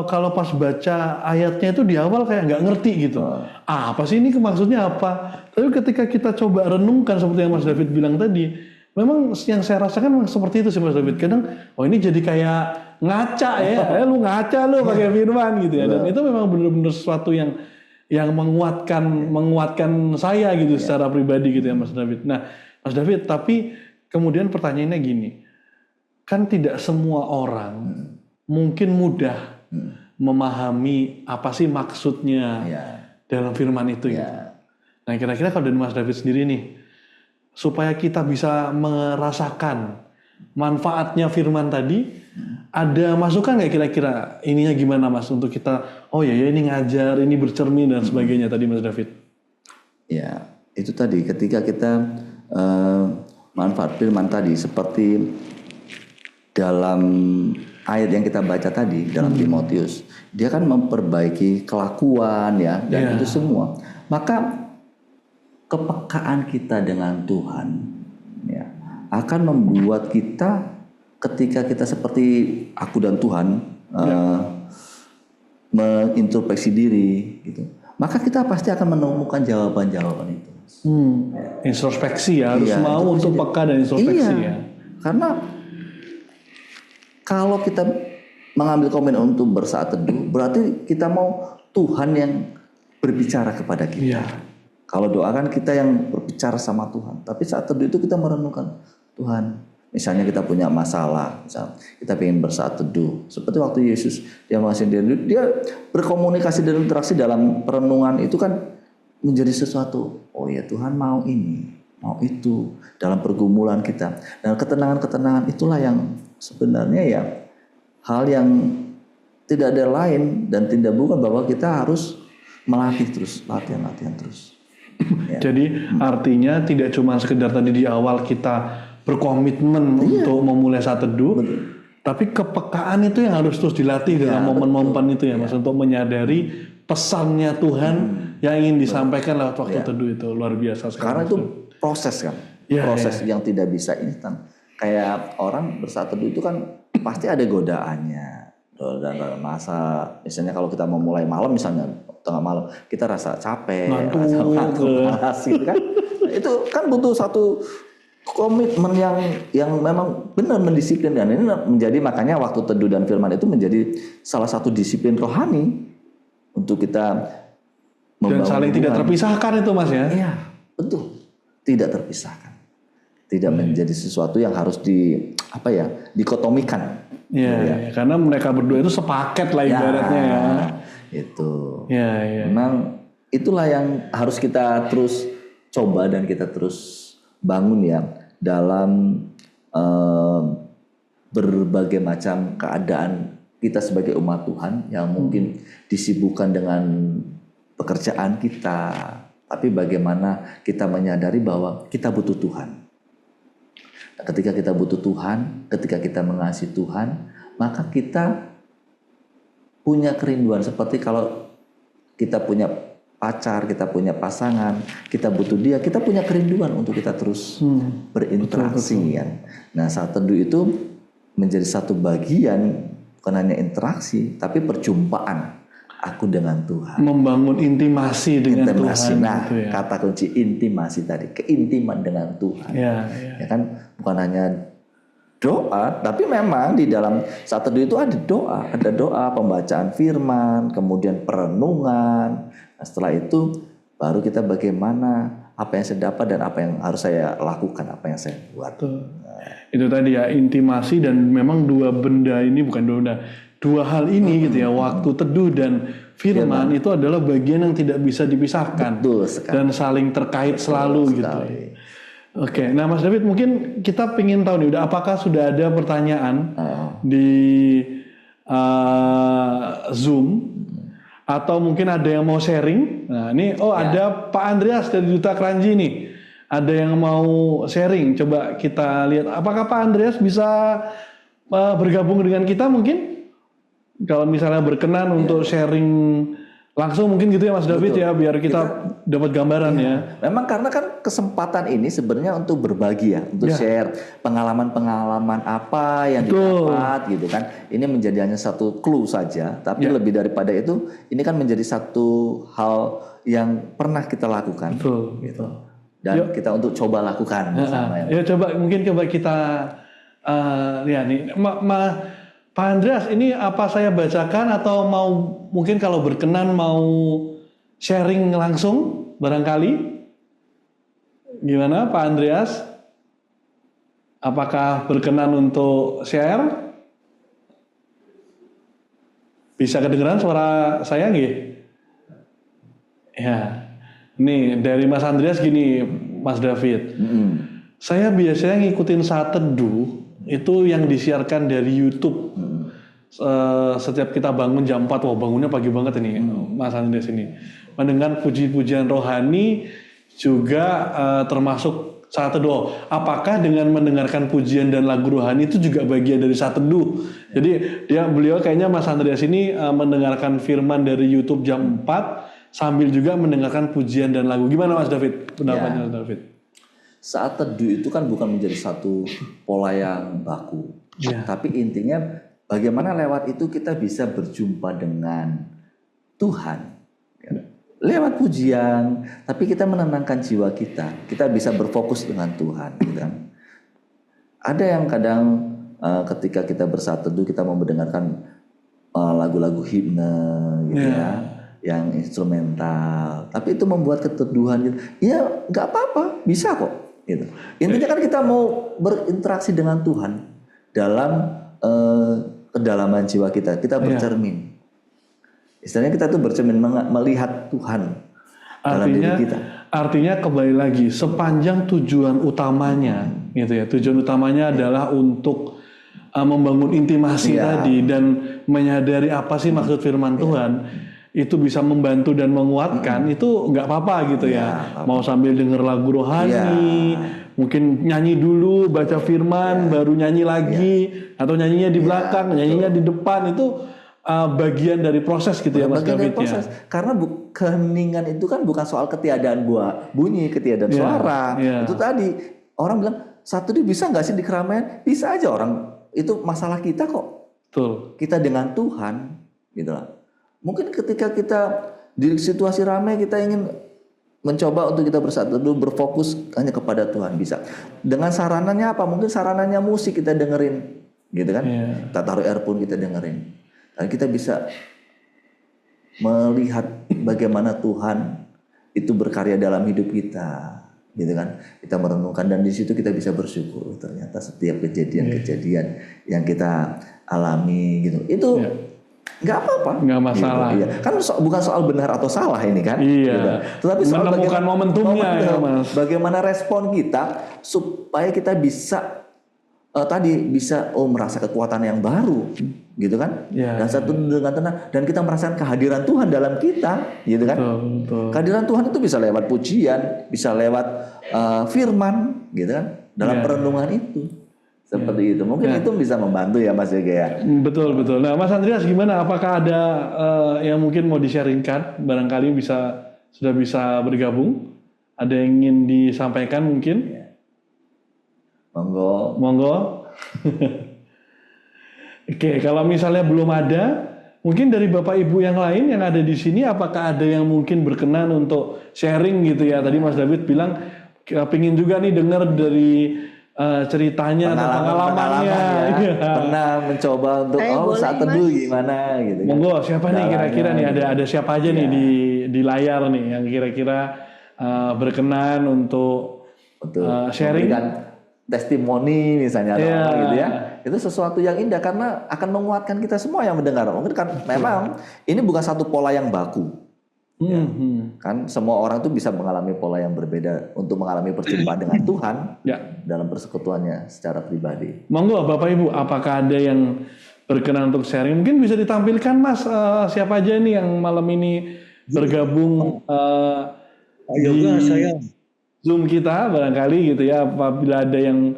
kalau pas baca ayatnya itu di awal kayak nggak ngerti gitu. Apa sih ini maksudnya apa? Tapi ketika kita coba renungkan seperti yang Mas David bilang tadi, memang yang saya rasakan seperti itu sih Mas David. Kadang ini jadi kayak ngaca ya, lu ngaca lu pakai firman gitu ya. Dan itu memang benar-benar sesuatu yang menguatkan saya gitu secara pribadi gitu ya Mas David. Nah Mas David, tapi kemudian pertanyaannya gini, kan tidak semua orang mungkin mudah memahami apa sih maksudnya dalam firman itu gitu. Nah kira-kira kalau dari Mas David sendiri nih, supaya kita bisa merasakan manfaatnya firman tadi, ada masukan nggak kira-kira ininya gimana Mas untuk kita ini ngajar, ini bercermin dan sebagainya tadi Mas David? Ya itu tadi ketika kita manfaat firman tadi seperti dalam ayat yang kita baca tadi dalam Timotius, dia kan memperbaiki kelakuan ya dan itu semua. Maka kepekaan kita dengan Tuhan akan membuat kita ketika kita seperti aku dan Tuhan mengintrospeksi diri gitu, maka kita pasti akan menemukan jawaban-jawaban itu. Introspeksi ya, harus mau untuk peka dan introspeksi ya. Karena kalau kita mengambil komitmen untuk bersaat teduh, berarti kita mau Tuhan yang berbicara kepada kita. Kalau doa kan kita yang berbicara sama Tuhan. Tapi saat teduh itu kita merenungkan Tuhan. Misalnya kita punya masalah, misalnya kita ingin bersaat teduh. Seperti waktu Yesus dia masih dia berkomunikasi dan interaksi dalam perenungan itu kan menjadi sesuatu. Oh ya Tuhan mau ini, mau itu dalam pergumulan kita. Dan ketenangan-ketenangan itulah yang sebenarnya ya hal yang tidak ada lain dan tidak bukan bahwa kita harus melatih terus, latihan terus. Jadi artinya tidak cuma sekedar tadi di awal kita berkomitmen untuk memulai saat teduh, Tapi kepekaan itu yang harus terus dilatih dalam momen-momen itu ya Mas, untuk menyadari pesannya Tuhan yang ingin disampaikan lewat waktu teduh itu. Luar biasa sekali. Karena itu proses kan, proses yang tidak bisa instan. Kayak orang bersaat teduh itu kan pasti ada godaannya. Dan masa misalnya kalau kita mau mulai malam misalnya tengah malam kita rasa capek, rasa ngantuk, malas gitu kan. Itu kan butuh satu komitmen yang memang benar mendisiplinkan. Ini menjadi makanya waktu teduh dan firman itu menjadi salah satu disiplin rohani untuk kita dan saling tidak terpisahkan itu Mas ya. Iya, betul. Tidak terpisahkan. Tidak menjadi sesuatu yang harus dikotomikan. Iya, karena mereka berdua itu sepaket lah ibaratnya ya. Itu. Iya. Memang itulah yang harus kita terus coba dan kita terus bangun ya dalam berbagai macam keadaan kita sebagai umat Tuhan yang mungkin disibukkan dengan pekerjaan kita, tapi bagaimana kita menyadari bahwa kita butuh Tuhan. Ketika kita butuh Tuhan, ketika kita mengasihi Tuhan, maka kita punya kerinduan seperti kalau kita punya pacar, kita punya pasangan, kita butuh dia, kita punya kerinduan untuk kita terus berinteraksi kan. Nah, saat teduh itu menjadi satu bagian bukan hanya interaksi, tapi perjumpaan aku dengan Tuhan. Membangun intimasi dengan Tuhan. Nah, gitu ya. Kata kunci intimasi tadi, keintiman dengan Tuhan. Ya kan, bukan hanya doa, tapi memang di dalam saat teduh itu ada doa, pembacaan firman, kemudian perenungan. Nah, setelah itu baru kita bagaimana apa yang saya dapat dan apa yang harus saya lakukan, apa yang saya buat. Itu tadi ya, intimasi, dan memang dua hal ini gitu ya, waktu teduh dan firman itu adalah bagian yang tidak bisa dipisahkan. Betul sekali. Dan saling terkait selalu gitu. Oke, nah Mas David, mungkin kita pengen tahu nih, apakah sudah ada pertanyaan di Zoom atau mungkin ada yang mau sharing? Nah ini, ada Pak Andreas dari Duta Kranji nih. Ada yang mau sharing, coba kita lihat. Apakah Pak Andreas bisa bergabung dengan kita mungkin? Kalau misalnya berkenan untuk sharing langsung mungkin gitu ya Mas David. Betul. Ya, biar kita dapat gambaran ya. Memang karena kan kesempatan ini sebenarnya untuk berbagi ya, untuk share pengalaman-pengalaman apa yang didapat gitu kan. Ini menjadi hanya satu clue saja, tapi lebih daripada itu, ini kan menjadi satu hal yang pernah kita lakukan. Betul. Gitu. Dan kita untuk coba lakukan bersama. Ya coba kita lihat nih, Pak Andreas, ini apa saya bacakan atau mau mungkin kalau berkenan mau sharing langsung barangkali? Gimana Pak Andreas? Apakah berkenan untuk share? Bisa kedengeran suara saya nggih? Ya. Nih dari Mas Andreas gini, Mas David. Saya biasanya ngikutin saat teduh itu yang disiarkan dari YouTube. Setiap kita bangun jam 4, wah bangunnya pagi banget ini, Mas Andreas ini. Mendengar puji-pujian rohani juga termasuk saat teduh. Apakah dengan mendengarkan pujian dan lagu rohani itu juga bagian dari saat teduh? Jadi beliau kayaknya Mas Andreas ini mendengarkan firman dari YouTube jam 4 sambil juga mendengarkan pujian dan lagu. Gimana Mas David? Pendapatnya Mas David? Saat teduh itu kan bukan menjadi satu pola yang baku. Tapi intinya bagaimana lewat itu kita bisa berjumpa dengan Tuhan. Lewat pujian, tapi kita menenangkan jiwa kita. Kita bisa berfokus dengan Tuhan. Gitu kan? Ada yang kadang ketika kita bersaat teduh kita mau mendengarkan lagu-lagu himne gitu ya. Yang instrumental, tapi itu membuat keteduhan gitu. Ya nggak apa-apa, bisa kok. Gitu. Intinya kan kita mau berinteraksi dengan Tuhan dalam kedalaman jiwa kita. Kita bercermin. Istilahnya kita tuh bercermin melihat Tuhan dalam diri kita. Artinya kembali lagi, sepanjang tujuan utamanya, gitu ya. Tujuan utamanya adalah untuk membangun intimasi tadi dan menyadari apa sih maksud firman Tuhan. Itu bisa membantu dan menguatkan, itu nggak apa-apa gitu ya. Mau sambil denger lagu rohani, mungkin nyanyi dulu, baca firman, baru nyanyi lagi. atau nyanyinya di Ya, belakang, betul. nyanyinya di depan itu bagian dari proses gitu ya Mas Bagian dari David ya. proses. Karena keheningan itu kan bukan soal ketiadaan bunyi, ketiadaan Iya, suara. iya. Itu tadi orang bilang satu dia bisa nggak sih di keramaian? Bisa aja orang. Itu masalah kita kok. Betul. Kita dengan Tuhan, gitu lah. Mungkin ketika kita di situasi ramai kita ingin mencoba untuk kita bersatu dulu berfokus hanya kepada Tuhan bisa. Dengan sarananya apa? Mungkin sarananya musik kita dengerin, gitu kan? Iya. Kita taruh earphone kita dengerin. Dan kita bisa melihat bagaimana Tuhan itu berkarya dalam hidup kita, gitu kan? Kita merenungkan dan di situ kita bisa bersyukur. Ternyata setiap kejadian-kejadian yang kita alami, gitu, itu nggak apa-apa, Nggak masalah. Gitu. Iya. Kan bukan soal benar atau salah ini kan? Iya. Gitu. Tetapi soal Menemukan momentumnya ya Mas. bagaimana respon kita supaya kita bisa bisa merasa kekuatan yang baru, gitu kan? Ya, Dan satu dengan tenang dan kita merasakan kehadiran Tuhan dalam kita, gitu kan? betul. Kehadiran Tuhan itu bisa lewat pujian, bisa lewat firman, gitu kan? Dalam perenungan itu. Seperti itu. Mungkin itu bisa membantu ya Mas Yoga ya. Betul. Nah Mas Andreas gimana? Apakah ada yang mungkin mau di-sharingkan? Barangkali sudah bisa bergabung? Ada yang ingin disampaikan mungkin? Monggo. Oke, kalau misalnya belum ada, mungkin dari Bapak Ibu yang lain yang ada di sini, apakah ada yang mungkin berkenan untuk sharing gitu ya? Tadi Mas David bilang pingin juga nih dengar dari ceritanya atau pengalamannya. Ya. Pernah mencoba untuk saat teduh gimana gitu. Monggo, siapa nih kira-kira nih? Ada siapa aja nih di layar nih yang kira-kira berkenan untuk sharing? Testimoni misalnya atau apa gitu ya. Itu sesuatu yang indah karena akan menguatkan kita semua yang mendengar. Mungkin kan memang ini bukan satu pola yang baku. Ya. Kan semua orang tuh bisa mengalami pola yang berbeda untuk mengalami perjumpaan dengan Tuhan dalam persekutuannya secara pribadi. Monggo Bapak Ibu, apakah ada yang berkenan untuk sharing? Mungkin bisa ditampilkan Mas, siapa aja nih yang malam ini bergabung saya Zoom kita barangkali gitu ya, apabila ada yang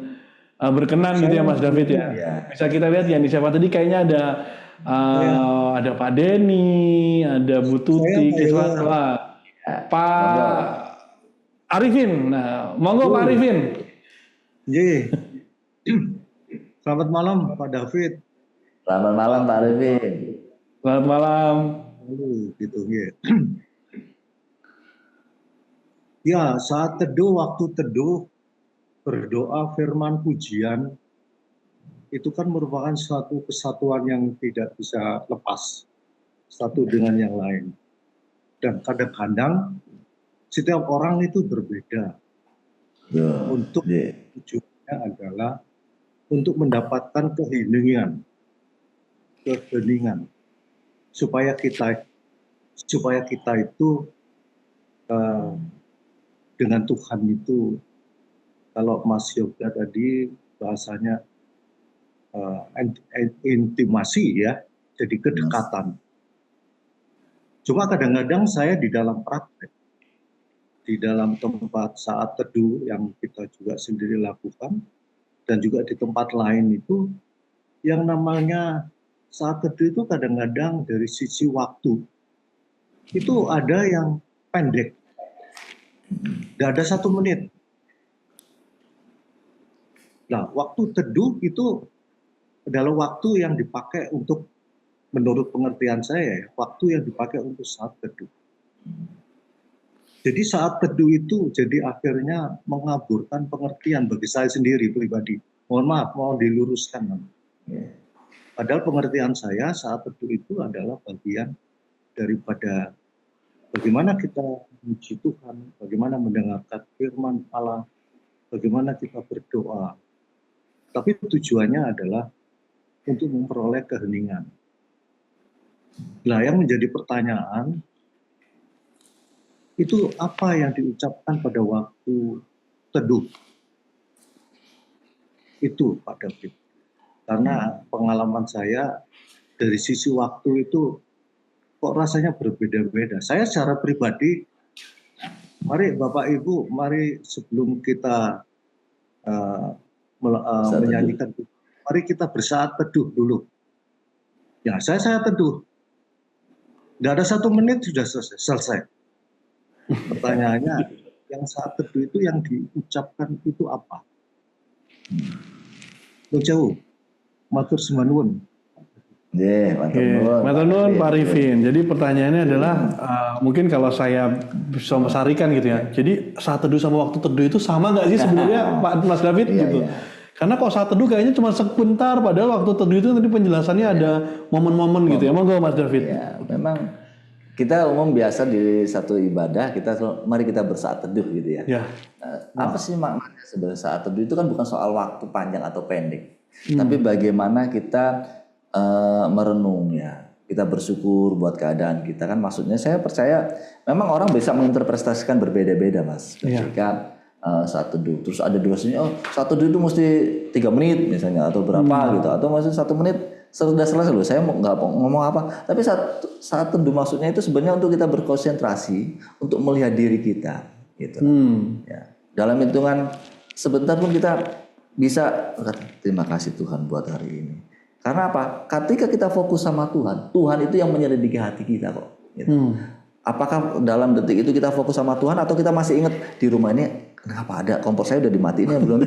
berkenan gitu ya Mas David ya. Bisa kita lihat ya nih siapa tadi kayaknya ada Pak Denny, ada Bu Tuti, Pak Arifin. Nah, monggo Pak Arifin. Selamat malam Pak David. Selamat malam Pak Arifin. Selamat malam. Gitu ya. Ya, saat teduh, waktu teduh, berdoa firman pujian, itu kan merupakan suatu kesatuan yang tidak bisa lepas satu dengan yang lain. Dan kadang-kadang setiap orang itu berbeda. Untuk tujuannya adalah untuk mendapatkan keheningan, supaya kita itu dengan Tuhan itu, kalau Mas Yoga tadi bahasanya intimasi ya, jadi kedekatan. Cuma kadang-kadang saya di dalam praktek, di dalam tempat saat teduh yang kita juga sendiri lakukan, dan juga di tempat lain itu, yang namanya saat teduh itu kadang-kadang dari sisi waktu, itu ada yang pendek. Tidak ada 1 menit. Nah, waktu teduh itu adalah waktu yang dipakai untuk, menurut pengertian saya, waktu yang dipakai untuk saat teduh. Jadi saat teduh itu jadi akhirnya mengaburkan pengertian bagi saya sendiri pribadi. Mohon maaf, mau diluruskan. Padahal pengertian saya saat teduh itu adalah bagian daripada bagaimana kita memuji Tuhan, bagaimana mendengarkan firman Allah, bagaimana kita berdoa. Tapi tujuannya adalah untuk memperoleh keheningan. Nah, yang menjadi pertanyaan, itu apa yang diucapkan pada waktu teduh? Itu Pak David. Karena pengalaman saya dari sisi waktu itu kok rasanya berbeda-beda. Saya secara pribadi, mari Bapak Ibu, mari sebelum kita menyanyikan mari kita bersaat teduh dulu. Ya, saya teduh. Tidak ada 1 menit sudah selesai. Pertanyaannya, yang saat teduh itu yang diucapkan itu apa? Jauh. Matur suwun. Matur nuwun Pak Arifin. Jadi pertanyaannya adalah mungkin kalau saya bisa mesarikan gitu ya. Jadi saat teduh sama waktu teduh itu sama nggak sih sebenarnya Pak Mas David gitu? Karena kalau saat teduh kayaknya cuma sebentar, padahal waktu teduh itu tadi penjelasannya ada momen-momen gitu ya. Monggo Mas David. Ya, memang kita umum biasa di satu ibadah kita mari kita bersaat teduh gitu ya. Apa sih maknanya sebenarnya saat teduh itu kan bukan soal waktu panjang atau pendek, tapi bagaimana kita merenung ya, kita bersyukur buat keadaan kita kan. Maksudnya saya percaya memang orang bisa menginterpretasikan berbeda-beda Mas. Ketika saat teduh, terus ada durasinya, saat teduh itu mesti 3 menit misalnya atau berapa gitu, atau masih 1 menit sudah selesai loh. Saya nggak ngomong apa, tapi saat teduh maksudnya itu sebenarnya untuk kita berkonsentrasi untuk melihat diri kita gitu. Ya. Dalam hitungan sebentar pun kita bisa berkata, terima kasih Tuhan buat hari ini. Karena apa? Ketika kita fokus sama Tuhan, Tuhan itu yang menyelidiki hati kita kok. Gitu. Apakah dalam detik itu kita fokus sama Tuhan atau kita masih ingat di rumah ini kenapa ada kompor saya udah dimatiin ya belum?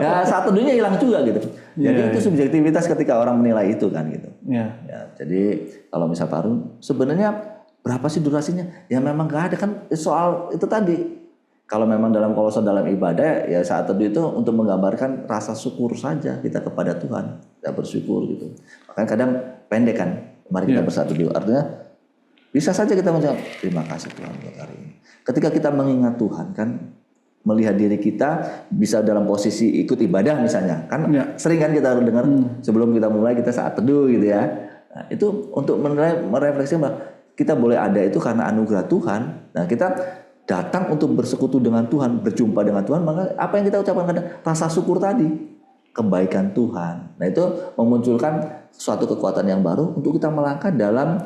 Ya saat teduhnya hilang juga gitu. Jadi itu subjektivitas ketika orang menilai itu kan gitu. Ya, jadi kalau misal Pak Arun, sebenarnya berapa sih durasinya? Ya memang nggak ada kan soal itu tadi. Kalau memang kalau dalam ibadah ya saat teduh itu untuk menggambarkan rasa syukur saja kita kepada Tuhan, kita bersyukur gitu. Makanya kadang pendek kan, mari kita bersaat teduh. Artinya bisa saja kita menjawab terima kasih Tuhan buat hari ini. Ketika kita mengingat Tuhan kan, melihat diri kita bisa dalam posisi ikut ibadah misalnya kan, sering kan kita dengar sebelum kita mulai kita saat teduh gitu ya. Nah, itu untuk merefleksi bahwa kita boleh ada itu karena anugerah Tuhan. Nah kita datang untuk bersekutu dengan Tuhan, berjumpa dengan Tuhan, maka apa yang kita ucapkan kadang rasa syukur tadi, kebaikan Tuhan. Nah itu memunculkan suatu kekuatan yang baru untuk kita melangkah dalam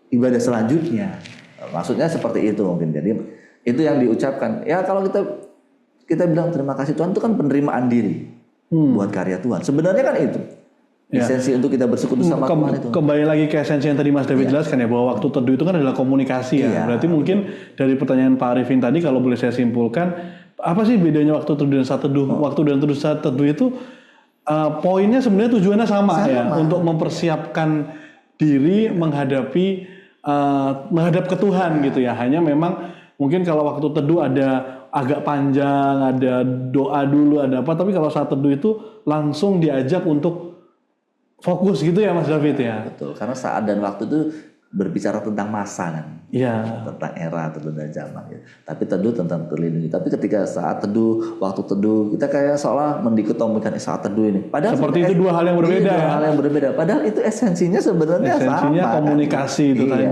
ibadah selanjutnya. Maksudnya seperti itu mungkin. Jadi itu yang diucapkan. Ya kalau kita bilang terima kasih Tuhan itu kan penerimaan diri buat karya Tuhan. Sebenarnya kan itu esensi untuk kita bersekutu sama Tuhan itu. Kembali lagi ke esensi yang tadi Mas David jelaskan ya, bahwa waktu teduh itu kan adalah komunikasi ya. Berarti mungkin dari pertanyaan Pak Arifin tadi kalau boleh saya simpulkan, apa sih bedanya waktu teduh dan saat teduh? Waktu dan teduh saat teduh itu poinnya sebenarnya tujuannya sama ya, untuk mempersiapkan diri menghadap ke Tuhan gitu ya. Hanya memang mungkin kalau waktu teduh ada agak panjang, ada doa dulu, ada apa. Tapi kalau saat teduh itu langsung diajak untuk fokus gitu ya Mas David ya. Betul, karena saat dan waktu itu berbicara tentang masa kan. Iya. Tentang era atau tentang zaman ya. Tapi teduh tentang terlindungi. Tapi ketika saat teduh, waktu teduh, kita kayak seolah mendikotomikan saat teduh ini. Padahal seperti itu dua hal yang berbeda. Dua hal yang berbeda. Padahal itu esensinya sebenarnya sama. Esensinya komunikasi kan? Itu tadi.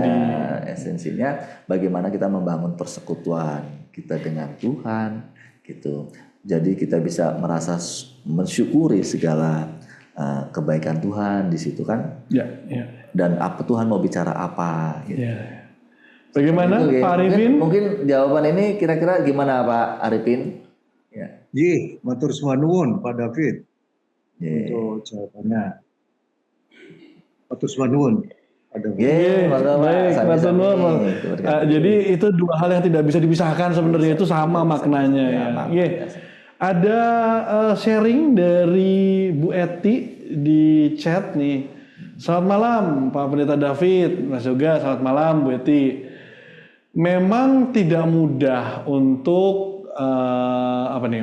Esensinya bagaimana kita membangun persekutuan kita dengan Tuhan gitu. Jadi kita bisa merasa mensyukuri segala kebaikan Tuhan di situ kan. Dan apa Tuhan mau bicara apa gitu. Bagaimana Pak Arifin? Mungkin jawaban ini kira-kira gimana Pak Arifin? Matur suwun Pak David. Untuk jawabannya. Matur suwun. Jadi itu dua hal yang tidak bisa dipisahkan sebenarnya, itu sama maknanya ya. Ada sharing dari Bu Eti di chat nih. Selamat malam Pak Pendeta David, Mas Yoga. Selamat malam Bu Eti. Memang tidak mudah untuk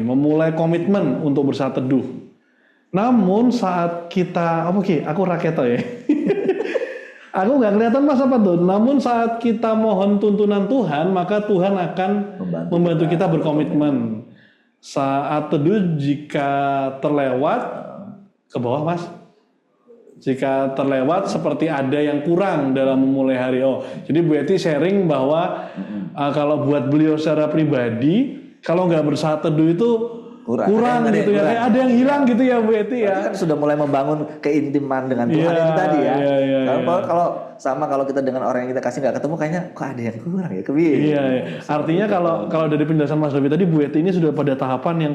memulai komitmen untuk bersaat teduh. Namun saat kita, aku raketo ya. Aku nggak kelihatan Mas apa tuh. Namun saat kita mohon tuntunan Tuhan, maka Tuhan akan membantu kita berkomitmen. Saat teduh jika terlewat ke bawah Mas. Jika terlewat seperti ada yang kurang dalam memulai hari. Jadi Bu Eti sharing bahwa kalau buat beliau secara pribadi, kalau nggak bersaat teduh itu kurang gitu ya. Kayak ada yang hilang gitu ya Bu Eti ya. Kan sudah mulai membangun keintiman dengan Tuhan itu tadi ya. Kalau kita dengan orang yang kita kasih nggak ketemu, kayaknya kok ada yang kurang ya. Artinya kalau dari penjelasan Mas David tadi, Bu Eti ini sudah pada tahapan yang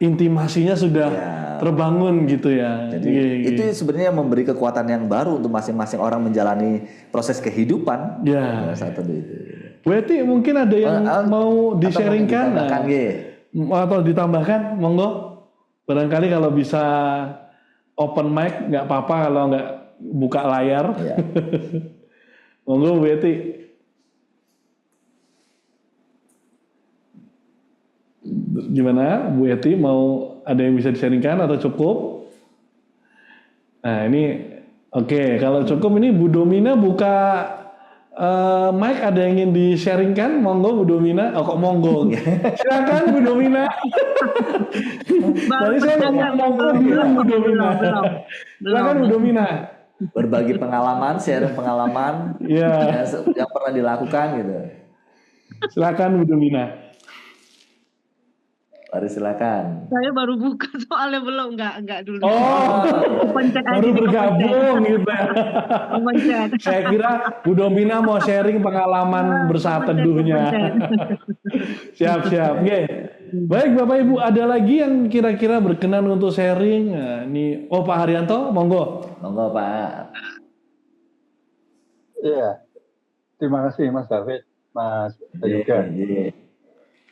intimasinya sudah Ya. terbangun gitu ya. Jadi Iya. itu sebenarnya memberi kekuatan yang baru untuk masing-masing orang menjalani proses kehidupan Ya. saat teduh itu. Bu Eti mungkin ada yang mau di-sharingkan Atau atau ditambahkan, monggo. Barangkali kalau bisa open mic nggak apa-apa kalau nggak buka layar. ya. Monggo Bu Eti. Gimana Bu Eti, mau ada yang bisa di-sharingkan atau cukup? Nah ini oke, kalau cukup ini Bu Domina buka mic, ada yang ingin di-sharingkan? Monggo Bu Domina. Oh kok monggo? Silakan Bu Domina. Tadi saya ngomong monggo bilang Bu Domina. Silakan Bu Domina. Berbagi pengalaman, share pengalaman Iya, yang pernah dilakukan gitu. silakan Bu Domina. Mari silakan. Saya baru buka soalnya belum enggak dulu. Oh, Pencet aja baru nih, bergabung gitu ya. Pencet. Saya kira Bu Domina mau sharing pengalaman bersaat teduhnya. Siap. Oke. Baik Bapak Ibu, ada lagi yang kira-kira berkenan untuk sharing? Nah, ini, Pak Haryanto, monggo. Monggo Pak. Iya, terima kasih Mas David, Mas Yoga. Iya.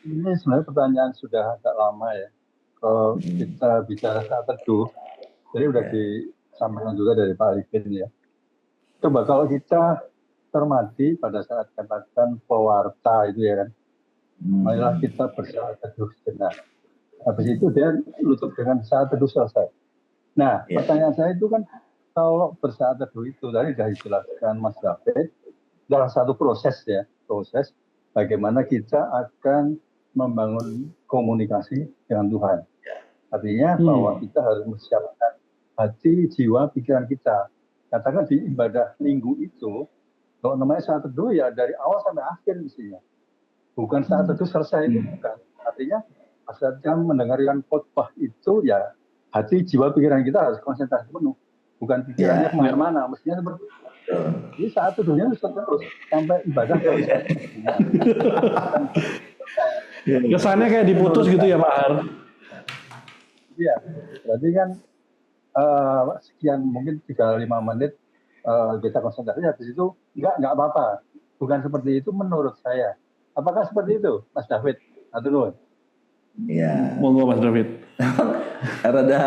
Ini sebenarnya pertanyaan sudah agak lama ya. Kalau kita bicara saat teduh, jadi udah disampaikan juga dari Pak Arifin ya. Coba kalau kita cermati pada saat katakan pewarta itu ya kan, marilah kita bersaat teduh sejenak. Habis itu dia tutup dengan saat teduh selesai. Nah, pertanyaan saya itu kan, kalau bersaat teduh itu tadi sudah dijelaskan Mas David, dalam satu proses ya, proses bagaimana kita akan membangun komunikasi dengan Tuhan. Artinya bahwa kita harus mempersiapkan hati, jiwa, pikiran kita. Katakan di ibadah minggu itu, kalau namanya saat teduh ya dari awal sampai akhir mestinya. Bukan saat teduh selesai itu, bukan. Artinya saat kita mendengarkan khotbah itu ya hati, jiwa, pikiran kita harus konsentrasi penuh. Bukan pikirannya kemana-mana, mestinya seperti itu. Jadi saat teduhnya terus sampai ibadah selesai. Kesannya kayak diputus gitu ya Pak Har? Iya, berarti kan sekian mungkin 3-5 menit kita konsentrasi, habis itu enggak apa-apa. Bukan seperti itu menurut saya. Apakah seperti itu, Mas David? Atau Iya. Monggo Mas David. Rada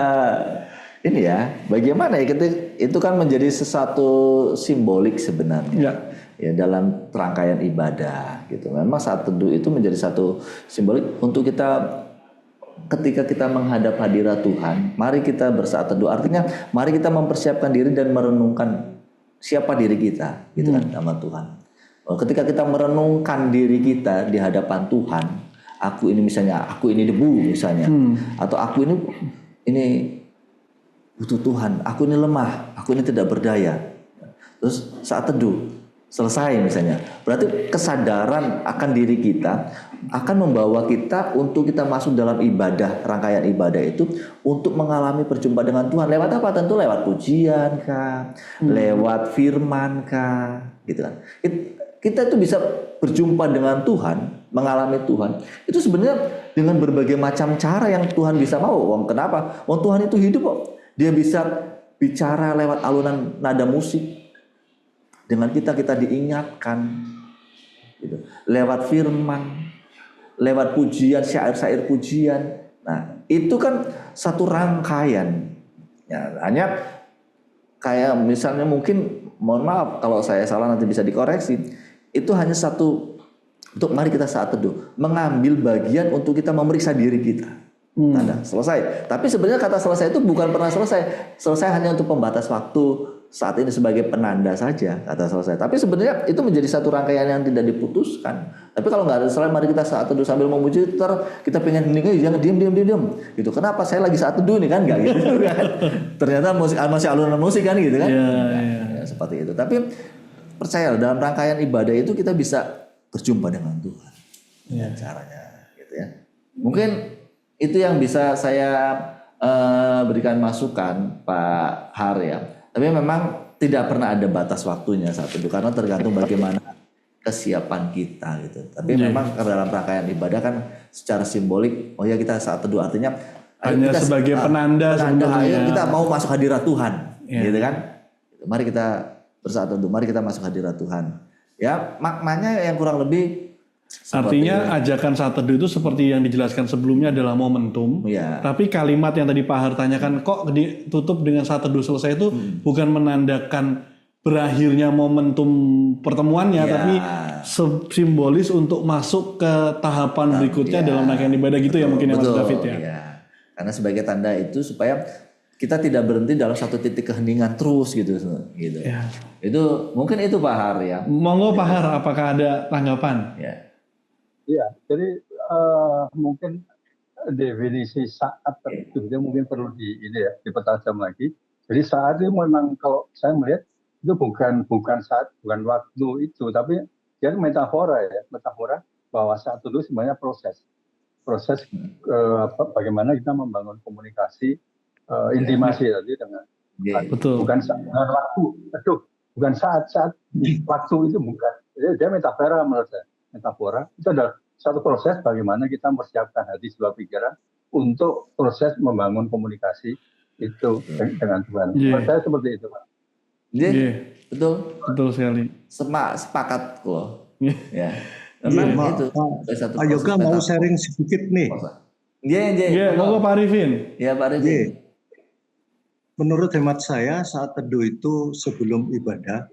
ini ya, bagaimana ya, itu kan menjadi sesuatu simbolik sebenarnya. Ya, dalam rangkaian ibadah gitu. Memang saat teduh itu menjadi satu simbolik untuk kita ketika kita menghadap hadirat Tuhan, mari kita bersaat teduh. Artinya mari kita mempersiapkan diri dan merenungkan siapa diri kita gitu kan sama Tuhan. Ketika kita merenungkan diri kita di hadapan Tuhan, aku ini misalnya, aku ini debu misalnya, atau aku ini butuh Tuhan, aku ini lemah, aku ini tidak berdaya. Terus saat teduh selesai misalnya, berarti kesadaran akan diri kita akan membawa kita untuk kita masuk dalam ibadah, rangkaian ibadah itu untuk mengalami perjumpaan dengan Tuhan. Lewat apa? Tentu lewat pujian kah, lewat firman kah, gitu kan. Kita itu bisa berjumpa dengan Tuhan, mengalami Tuhan. Itu sebenarnya dengan berbagai macam cara yang Tuhan bisa mau. Kenapa? Tuhan itu hidup kok. Dia bisa bicara lewat alunan nada musik. Dengan kita diingatkan gitu. Lewat firman, lewat pujian, syair-syair pujian. Nah, itu kan satu rangkaian. Ya, hanya kayak misalnya mungkin, mohon maaf kalau saya salah nanti bisa dikoreksi. Itu hanya satu untuk mari kita saat teduh mengambil bagian untuk kita memeriksa diri kita. Tanda selesai. Tapi sebenarnya kata selesai itu bukan pernah selesai. Selesai hanya untuk pembatas waktu saat ini sebagai penanda saja kata selesai. Tapi sebenarnya itu menjadi satu rangkaian yang tidak diputuskan. Tapi kalau nggak ada selesai, mari kita saat teduh sambil memuji. Kita pengen hening, jangan diam. Gitu. Kenapa? Saya lagi saat teduh nih kan? Nggak gitu kan? Ternyata masih alunan musik kan gitu kan? Ya, seperti itu. Tapi percaya dalam rangkaian ibadah itu kita bisa berjumpa dengan Tuhan. Caranya, gitu ya. Mungkin itu yang bisa saya berikan masukan Pak Har ya. Tapi memang tidak pernah ada batas waktunya saat itu karena tergantung bagaimana kesiapan kita gitu. Tapi memang dalam rangkaian ibadah kan secara simbolik, kita saat teduh artinya Hanya sebagai penanda ayo sebenarnya. kita mau masuk hadirat Tuhan, Ya. gitu kan? Mari kita bersaat teduh, mari kita masuk hadirat Tuhan. Ya, maknanya yang kurang lebih Artinya ajakan saat teduh itu seperti yang dijelaskan sebelumnya adalah momentum. ya, Tapi kalimat yang tadi Pak Har tanyakan kok ditutup dengan saat teduh selesai itu bukan menandakan berakhirnya momentum pertemuannya, Ya. tapi simbolis untuk masuk ke tahapan berikutnya dalam rangkaian ibadah gitu ya mungkin ya Mas David ya. Iya. Karena sebagai tanda itu supaya kita tidak berhenti dalam satu titik keheningan terus gitu. Ya. Itu mungkin itu Pak Har ya. Monggo Pak Har, apakah ada tanggapan? Ya. Iya, jadi mungkin definisi saat teduh itu mungkin perlu dipertajam lagi. Jadi saat itu memang kalau saya melihat itu bukan saat, bukan waktu itu, tapi dia metafora ya, metafora bahwa saat teduh sebenarnya proses bagaimana kita membangun komunikasi intimasi tadi dengan Betul. bukan dengan waktu, bukan saat waktu itu bukan. Jadi dia metafora menurut saya. Metafora itu adalah satu proses bagaimana kita mempersiapkan hati sebuah pikiran untuk proses membangun komunikasi itu dengan Tuhan. Menurut saya seperti itu, Pak. Iya, betul sekali. Sepakat loh. Ya. Iya, Memang Pak. itu. Pak Yoga mau sharing sedikit nih. Iya. Monggo Pak Arifin. Iya, Pak Arifin. Iya. Menurut hemat saya saat teduh itu sebelum ibadah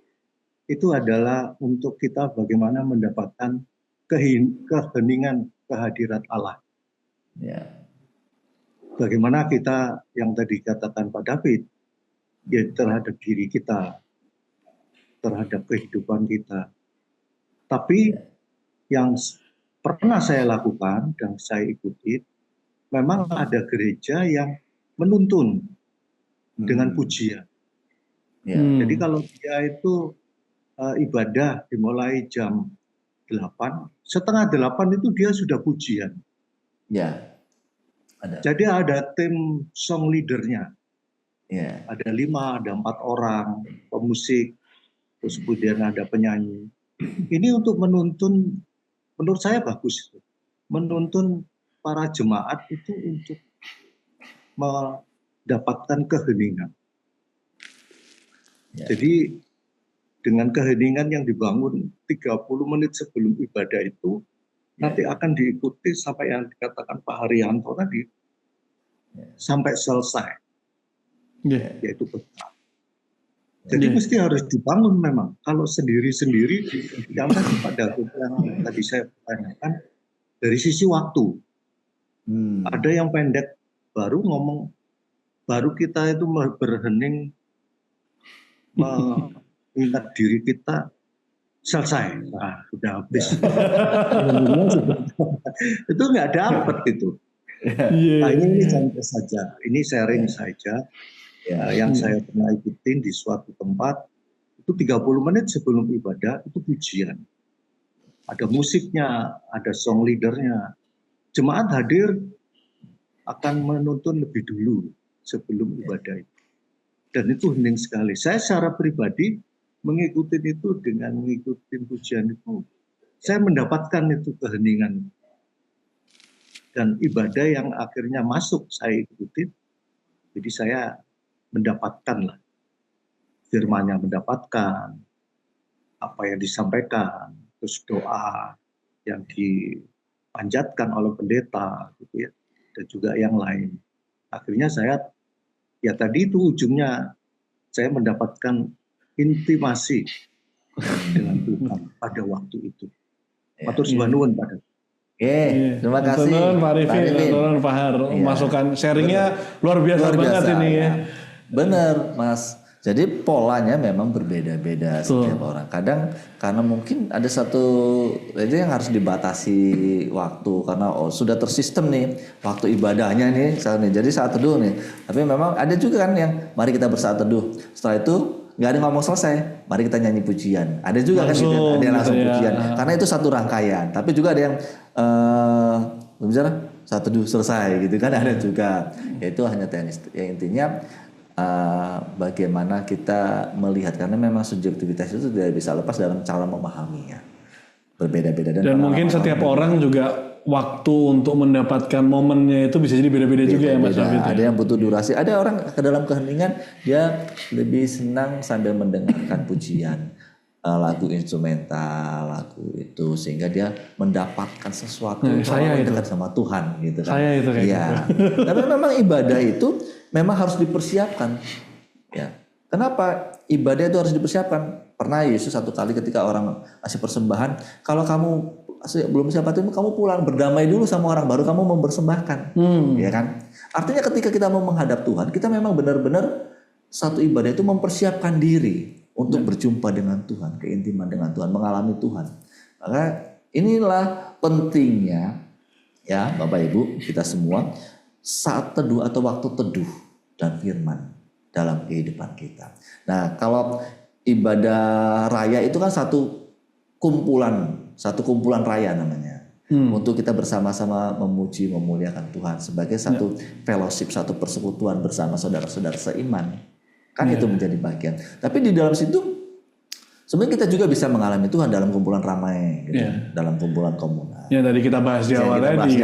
itu adalah untuk kita bagaimana mendapatkan keheningan kehadirat Allah. Ya. Bagaimana kita yang tadi katakan Pak David, ya terhadap diri kita, terhadap kehidupan kita. Tapi yang pernah saya lakukan dan saya ikuti, memang ada gereja yang menuntun dengan pujian. Ya. Jadi kalau dia itu ibadah dimulai jam 8, setengah 8 itu dia sudah pujian. Ya. Ada. Jadi ada tim song leadernya. Ya. Ada 5, ada 4 orang pemusik, terus kemudian ada penyanyi. Ini untuk menuntun, menurut saya bagus itu. Menuntun para jemaat itu untuk mendapatkan keheningan. Ya. Jadi dengan keheningan yang dibangun 30 menit sebelum ibadah itu nanti akan diikuti sampai yang dikatakan Pak Haryanto tadi sampai selesai, yaitu berkat. Jadi mesti harus dibangun memang. Kalau sendiri-sendiri yang tadi pada yang tadi saya tanyakan dari sisi waktu, ada yang pendek baru ngomong, baru kita itu berhening mengingat diri kita selesai, sudah habis. Itu nggak dapat itu. Nah, ini contoh saja, ini sharing saja yang saya pernah ikutin di suatu tempat. Itu 30 menit sebelum ibadah itu pujian. Ada musiknya, ada song leadernya. Jemaat hadir akan menuntun lebih dulu sebelum ibadah itu. Dan itu hening sekali. Saya secara pribadi mengikuti itu dengan mengikuti pujian itu, saya mendapatkan itu keheningan. Dan ibadah yang akhirnya masuk saya ikuti, jadi saya mendapatkan lah. Firman-Nya mendapatkan, apa yang disampaikan, terus doa yang dipanjatkan oleh pendeta, gitu ya, dan juga yang lain. Akhirnya saya, ya tadi itu ujungnya saya mendapatkan intimasi dengan Tuhan pada waktu itu. Matur sembah nuwun pada. Terima kasih Pak Arifin, Pak Har, masukan sharingnya luar biasa banget ini ya. Bener Mas. Jadi polanya memang berbeda-beda setiap orang. Kadang karena mungkin ada satu aja yang harus dibatasi waktu karena sudah tersistem nih waktu ibadahnya nih. Jadi saat teduh nih. Tapi memang ada juga kan yang mari kita bersaat teduh. Setelah itu nggak ada ngomong selesai, mari kita nyanyi pujian. Ada juga langsung, kan gitu, ada yang langsung pujian. Karena itu satu rangkaian. Tapi juga ada yang bicara saat teduh selesai gitu kan ada juga. Yaitu hanya teknis. Ya intinya bagaimana kita melihat karena memang subjektivitas itu tidak bisa lepas dalam cara memahaminya. Berbeda-beda dan mungkin setiap orang juga waktu untuk mendapatkan momennya itu bisa jadi beda-beda juga ya Mas Beda. David. Ada yang butuh durasi. Ada orang ke dalam keheningan dia lebih senang sambil mendengarkan pujian, lagu instrumental, lagu itu sehingga dia mendapatkan sesuatu saya itu. dekat sama Tuhan gitu kan. Saya itu kayak Iya. Tapi memang ibadah itu memang harus dipersiapkan. Ya. Kenapa ibadah itu harus dipersiapkan? Pernah Yesus satu kali ketika orang kasih persembahan, kalau kamu belum siap itu kamu pulang berdamai dulu sama orang baru kamu mempersembahkan, ya kan? Artinya ketika kita mau menghadap Tuhan, kita memang benar-benar satu ibadah itu mempersiapkan diri untuk berjumpa dengan Tuhan, keintiman dengan Tuhan, mengalami Tuhan. Maka inilah pentingnya ya Bapak Ibu kita semua saat teduh atau waktu teduh dan firman dalam kehidupan kita. Nah kalau ibadah raya itu kan satu kumpulan raya namanya. Untuk kita bersama-sama memuji, memuliakan Tuhan sebagai satu fellowship, satu persekutuan bersama saudara-saudara seiman. Kan itu menjadi bagian. Tapi di dalam situ sebenarnya kita juga bisa mengalami Tuhan dalam kumpulan ramai, gitu, dalam kumpulan komunal. Ya tadi kita bahas di awal tadi.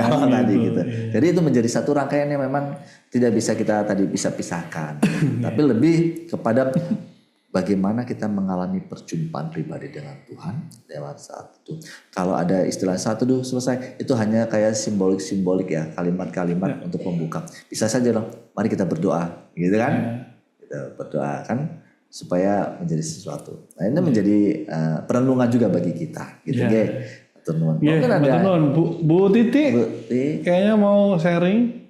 Gitu. Jadi itu menjadi satu rangkaian yang memang tidak bisa kita tadi bisa pisahkan. Tapi lebih kepada bagaimana kita mengalami perjumpaan pribadi dengan Tuhan lewat saat itu. Kalau ada istilah saat teduh selesai, itu hanya kayak simbolik ya, kalimat-kalimat untuk pembuka. Bisa saja loh, mari kita berdoa, gitu kan? Kita berdoa kan supaya menjadi sesuatu. Nah ini menjadi perenungan juga bagi kita, gitu ya. Mungkin ada Bu Titi, kayaknya mau sharing.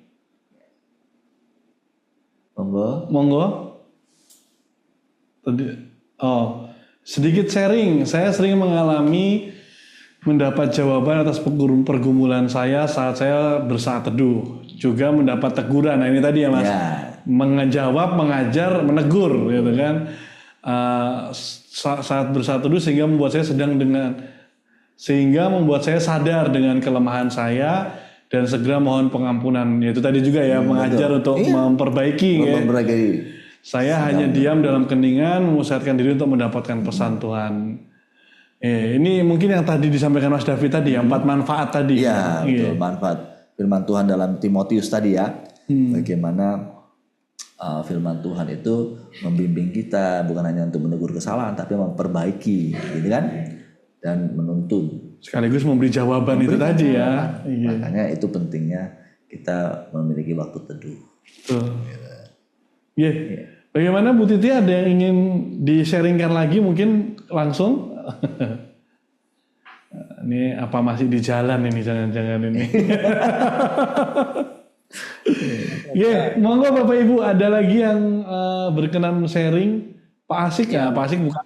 Monggo. Sedikit sharing. Saya sering mengalami mendapat jawaban atas pergumulan saya saat saya bersaat teduh. Juga mendapat teguran. Nah ini tadi ya Mas. Menjawab, mengajar, menegur, gitu kan. Saat bersaat teduh sehingga membuat saya sadar dengan kelemahan saya dan segera mohon pengampunan. Itu tadi juga ya mengajar untuk memperbaiki. Saya hanya diam dalam keningan, memusatkan diri untuk mendapatkan pesan Tuhan. Ini mungkin yang tadi disampaikan Mas David tadi, 4 manfaat tadi. Iya, betul. Manfaat firman Tuhan dalam Timotius tadi ya. Bagaimana firman Tuhan itu membimbing kita bukan hanya untuk menegur kesalahan, tapi memperbaiki, gitu kan? Dan menuntun. Sekaligus memberi jawaban itu tadi ya. Makanya itu pentingnya kita memiliki waktu teduh. Bagaimana Bu Titi, ada yang ingin di-sharingkan lagi mungkin langsung? Ini apa masih di jalan ini, jangan-jangan ini. Monggo Bapak Ibu, ada lagi yang berkenan sharing? Pak Asik ya, Pak Asik bukan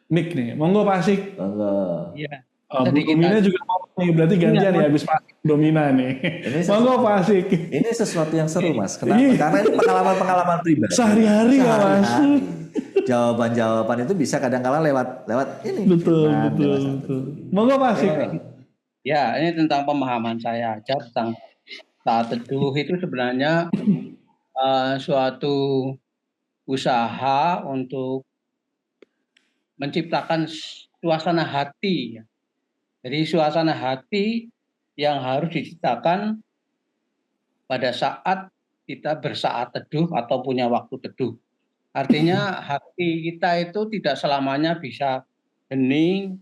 mic nih. Monggo Pak Asik. Monggo. Iya. Bu Domina juga mau nih, berarti gantian ya habis Pak Domina nih. Monggo Pak Asik. Ini sesuatu yang seru Mas. Kenapa? Karena ini pengalaman pribadi. Sehari-hari ya Mas. Jawaban-jawaban itu bisa kadang-kala lewat ini. Betul. Monggo Pak Asik. Ya, ini tentang pemahaman saya aja tentang saat teduh itu sebenarnya suatu usaha untuk menciptakan suasana hati. Jadi suasana hati yang harus diciptakan pada saat kita bersaat teduh atau punya waktu teduh. Artinya hati kita itu tidak selamanya bisa hening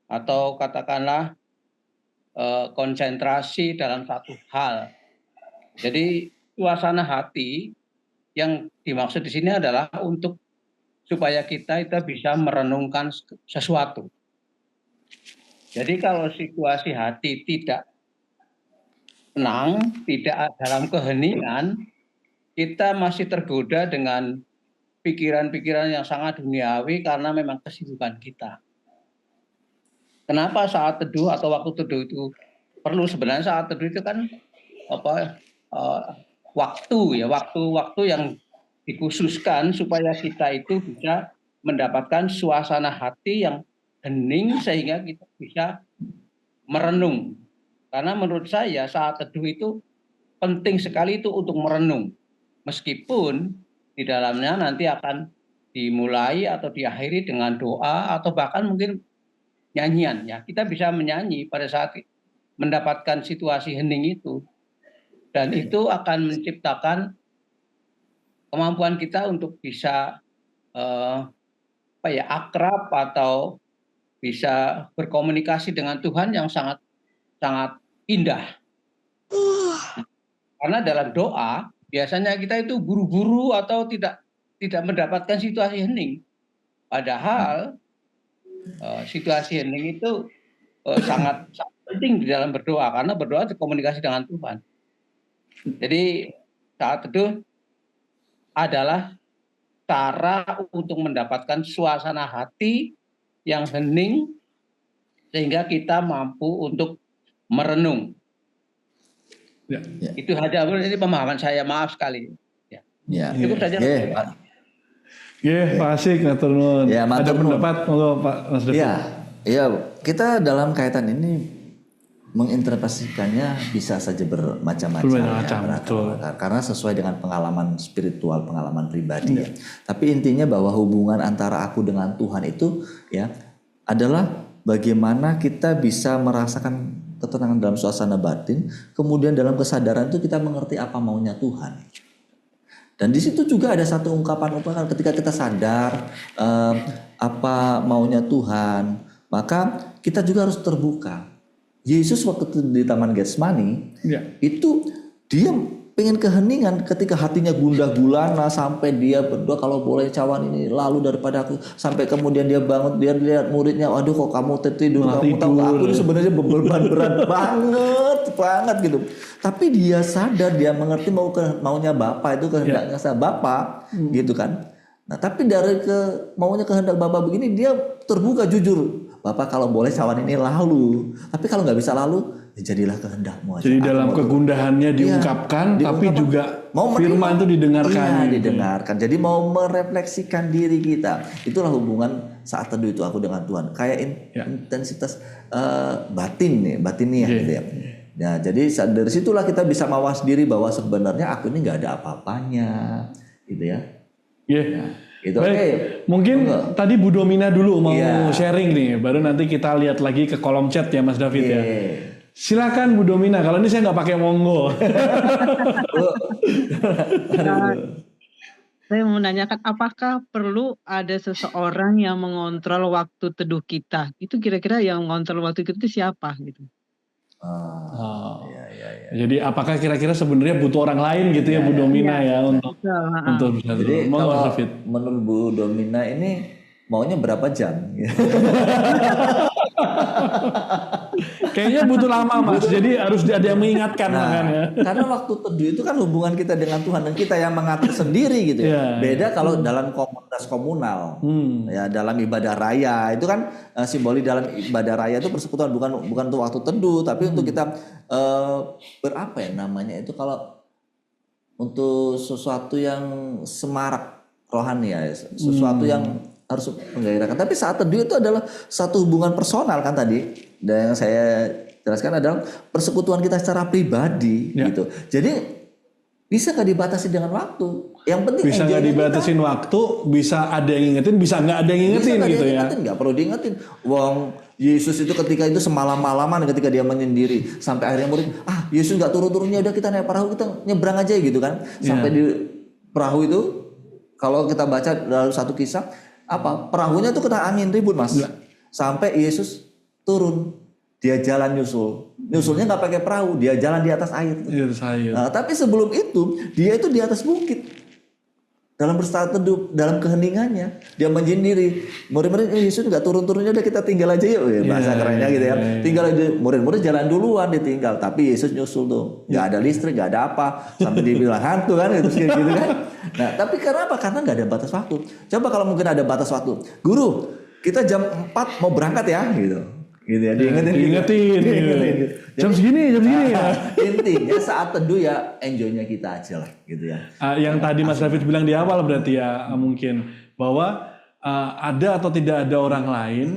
atau katakanlah konsentrasi dalam satu hal. Jadi suasana hati yang dimaksud di sini adalah untuk supaya kita bisa merenungkan sesuatu. Jadi kalau situasi hati tidak tenang, tidak dalam keheningan, kita masih tergoda dengan pikiran-pikiran yang sangat duniawi karena memang kesibukan kita. Kenapa saat teduh atau waktu teduh itu perlu? Sebenarnya saat teduh itu kan waktu yang dikhususkan supaya kita itu bisa mendapatkan suasana hati yang hening sehingga kita bisa merenung. Karena menurut saya saat teduh itu penting sekali itu untuk merenung. Meskipun di dalamnya nanti akan dimulai atau diakhiri dengan doa atau bahkan mungkin nyanyian ya. Kita bisa menyanyi pada saat mendapatkan situasi hening itu. Dan itu akan menciptakan kemampuan kita untuk bisa akrab atau bisa berkomunikasi dengan Tuhan yang sangat sangat indah. Karena dalam doa biasanya kita itu buru-buru atau tidak mendapatkan situasi hening. Padahal situasi hening itu sangat penting di dalam berdoa, karena berdoa itu komunikasi dengan Tuhan. Jadi saat teduh adalah cara untuk mendapatkan suasana hati yang hening sehingga kita mampu untuk merenung. Ya. Itu saja, ini pemahaman saya, maaf sekali. Ya. Cukup saja. Pak Asik, matur nuwun. Ya, Ada matur nuwun. pendapat monggo Pak Mas David. Ya, kita dalam kaitan ini menginterpretasikannya bisa saja bermacam-macam. Bermacam-macam, betul. Karena sesuai dengan pengalaman spiritual, pengalaman pribadi ya. Tapi intinya bahwa hubungan antara aku dengan Tuhan itu ya adalah bagaimana kita bisa merasakan ketenangan dalam suasana batin, kemudian dalam kesadaran itu kita mengerti apa maunya Tuhan. Dan di situ juga ada satu ungkapan ketika kita sadar apa maunya Tuhan, maka kita juga harus terbuka. Yesus waktu di Taman Getsemani itu dia pengen keheningan ketika hatinya gundah gulana sampai dia berdoa kalau boleh cawan ini lalu daripada aku, sampai kemudian dia bangun, dia lihat muridnya, waduh kok kamu tertidur, kamu tahu aku ini sebenarnya beban berat banget gitu. Tapi dia sadar, dia mengerti maunya Bapa itu kehendaknya Bapa gitu kan. Nah tapi dari maunya kehendak Bapa begini, dia terbuka jujur, Bapak kalau boleh cawan ini lalu, tapi kalau nggak bisa lalu, ya jadilah kehendakmu aja. Jadi dalam kegundahannya diungkapkan, tapi juga firman itu didengarkan. Iya, didengarkan. Jadi mau merefleksikan diri kita. Itulah hubungan saat teduh itu aku dengan Tuhan. Kayak intensitas batinnya gitu ya. Nah, jadi dari situlah kita bisa mawas diri bahwa sebenarnya aku ini nggak ada apa-apanya, gitu ya. Gitu. Baik, mungkin tadi Bu Domina dulu mau sharing nih, baru nanti kita lihat lagi ke kolom chat ya Mas David ya. Silakan Bu Domina, kalau ini saya nggak pakai monggo. Saya mau menanyakan, apakah perlu ada seseorang yang mengontrol waktu teduh kita? Itu kira-kira yang mengontrol waktu kita itu siapa gitu? Jadi apakah kira-kira sebenarnya butuh orang lain gitu ya Bu Domina ya untuk bisa. Jadi kalau menurut Bu Domina ini maunya berapa jam? Kayaknya butuh lama Mas, jadi harus ada yang mengingatkan makanya. Karena waktu teduh itu kan hubungan kita dengan Tuhan dan kita yang mengatur sendiri gitu ya. Beda kalau dalam komunitas komunal, ya dalam ibadah raya itu kan simbolis dalam ibadah raya itu persekutuan, bukan untuk waktu teduh, tapi untuk kita berapa ya namanya itu kalau untuk sesuatu yang semarak rohani ya, sesuatu yang harus menggairahkan. Tapi saat teduh itu adalah satu hubungan personal kan tadi. Dan yang saya jelaskan adalah persekutuan kita secara pribadi gitu. Jadi bisa nggak dibatasi dengan waktu. Yang penting bisa nggak dibatasin waktu, bisa ada yang ngingetin, bisa nggak ada yang ngingetin gitu ya. Nggak perlu diingetin. Wong Yesus itu ketika itu semalam-malaman ketika dia menyendiri sampai akhirnya murid, Yesus nggak turun-turunnya, udah kita naik perahu, kita nyebrang aja gitu kan. Sampai di perahu itu kalau kita baca dalam satu kisah perahunya tuh kena angin ribut Mas. Sampai Yesus turun, dia jalan nyusulnya nggak pakai perahu, dia jalan di atas air. Nah, tapi sebelum itu dia itu di atas bukit dalam bersaat teduh, dalam keheningannya dia menyendiri. Murid-murid Yesus nggak turun-turunnya, udah kita tinggal aja yuk, bahasa kerennya gitu ya. Tinggal aja, murid-murid jalan duluan ditinggal, tapi Yesus nyusul tuh, nggak ada listrik, nggak ada apa, sampai dibilang hantu kan gitu kan. Nah, tapi karena apa? Karena nggak ada batas waktu. Coba kalau mungkin ada batas waktu, guru, kita jam 4 mau berangkat ya gitu ya, diingetin. Jam segini ya. Intinya saat teduh ya enjoy-nya kita aja lah gitu ya. Yang tadi Mas David bilang di awal berarti ya mungkin bahwa ada atau tidak ada orang lain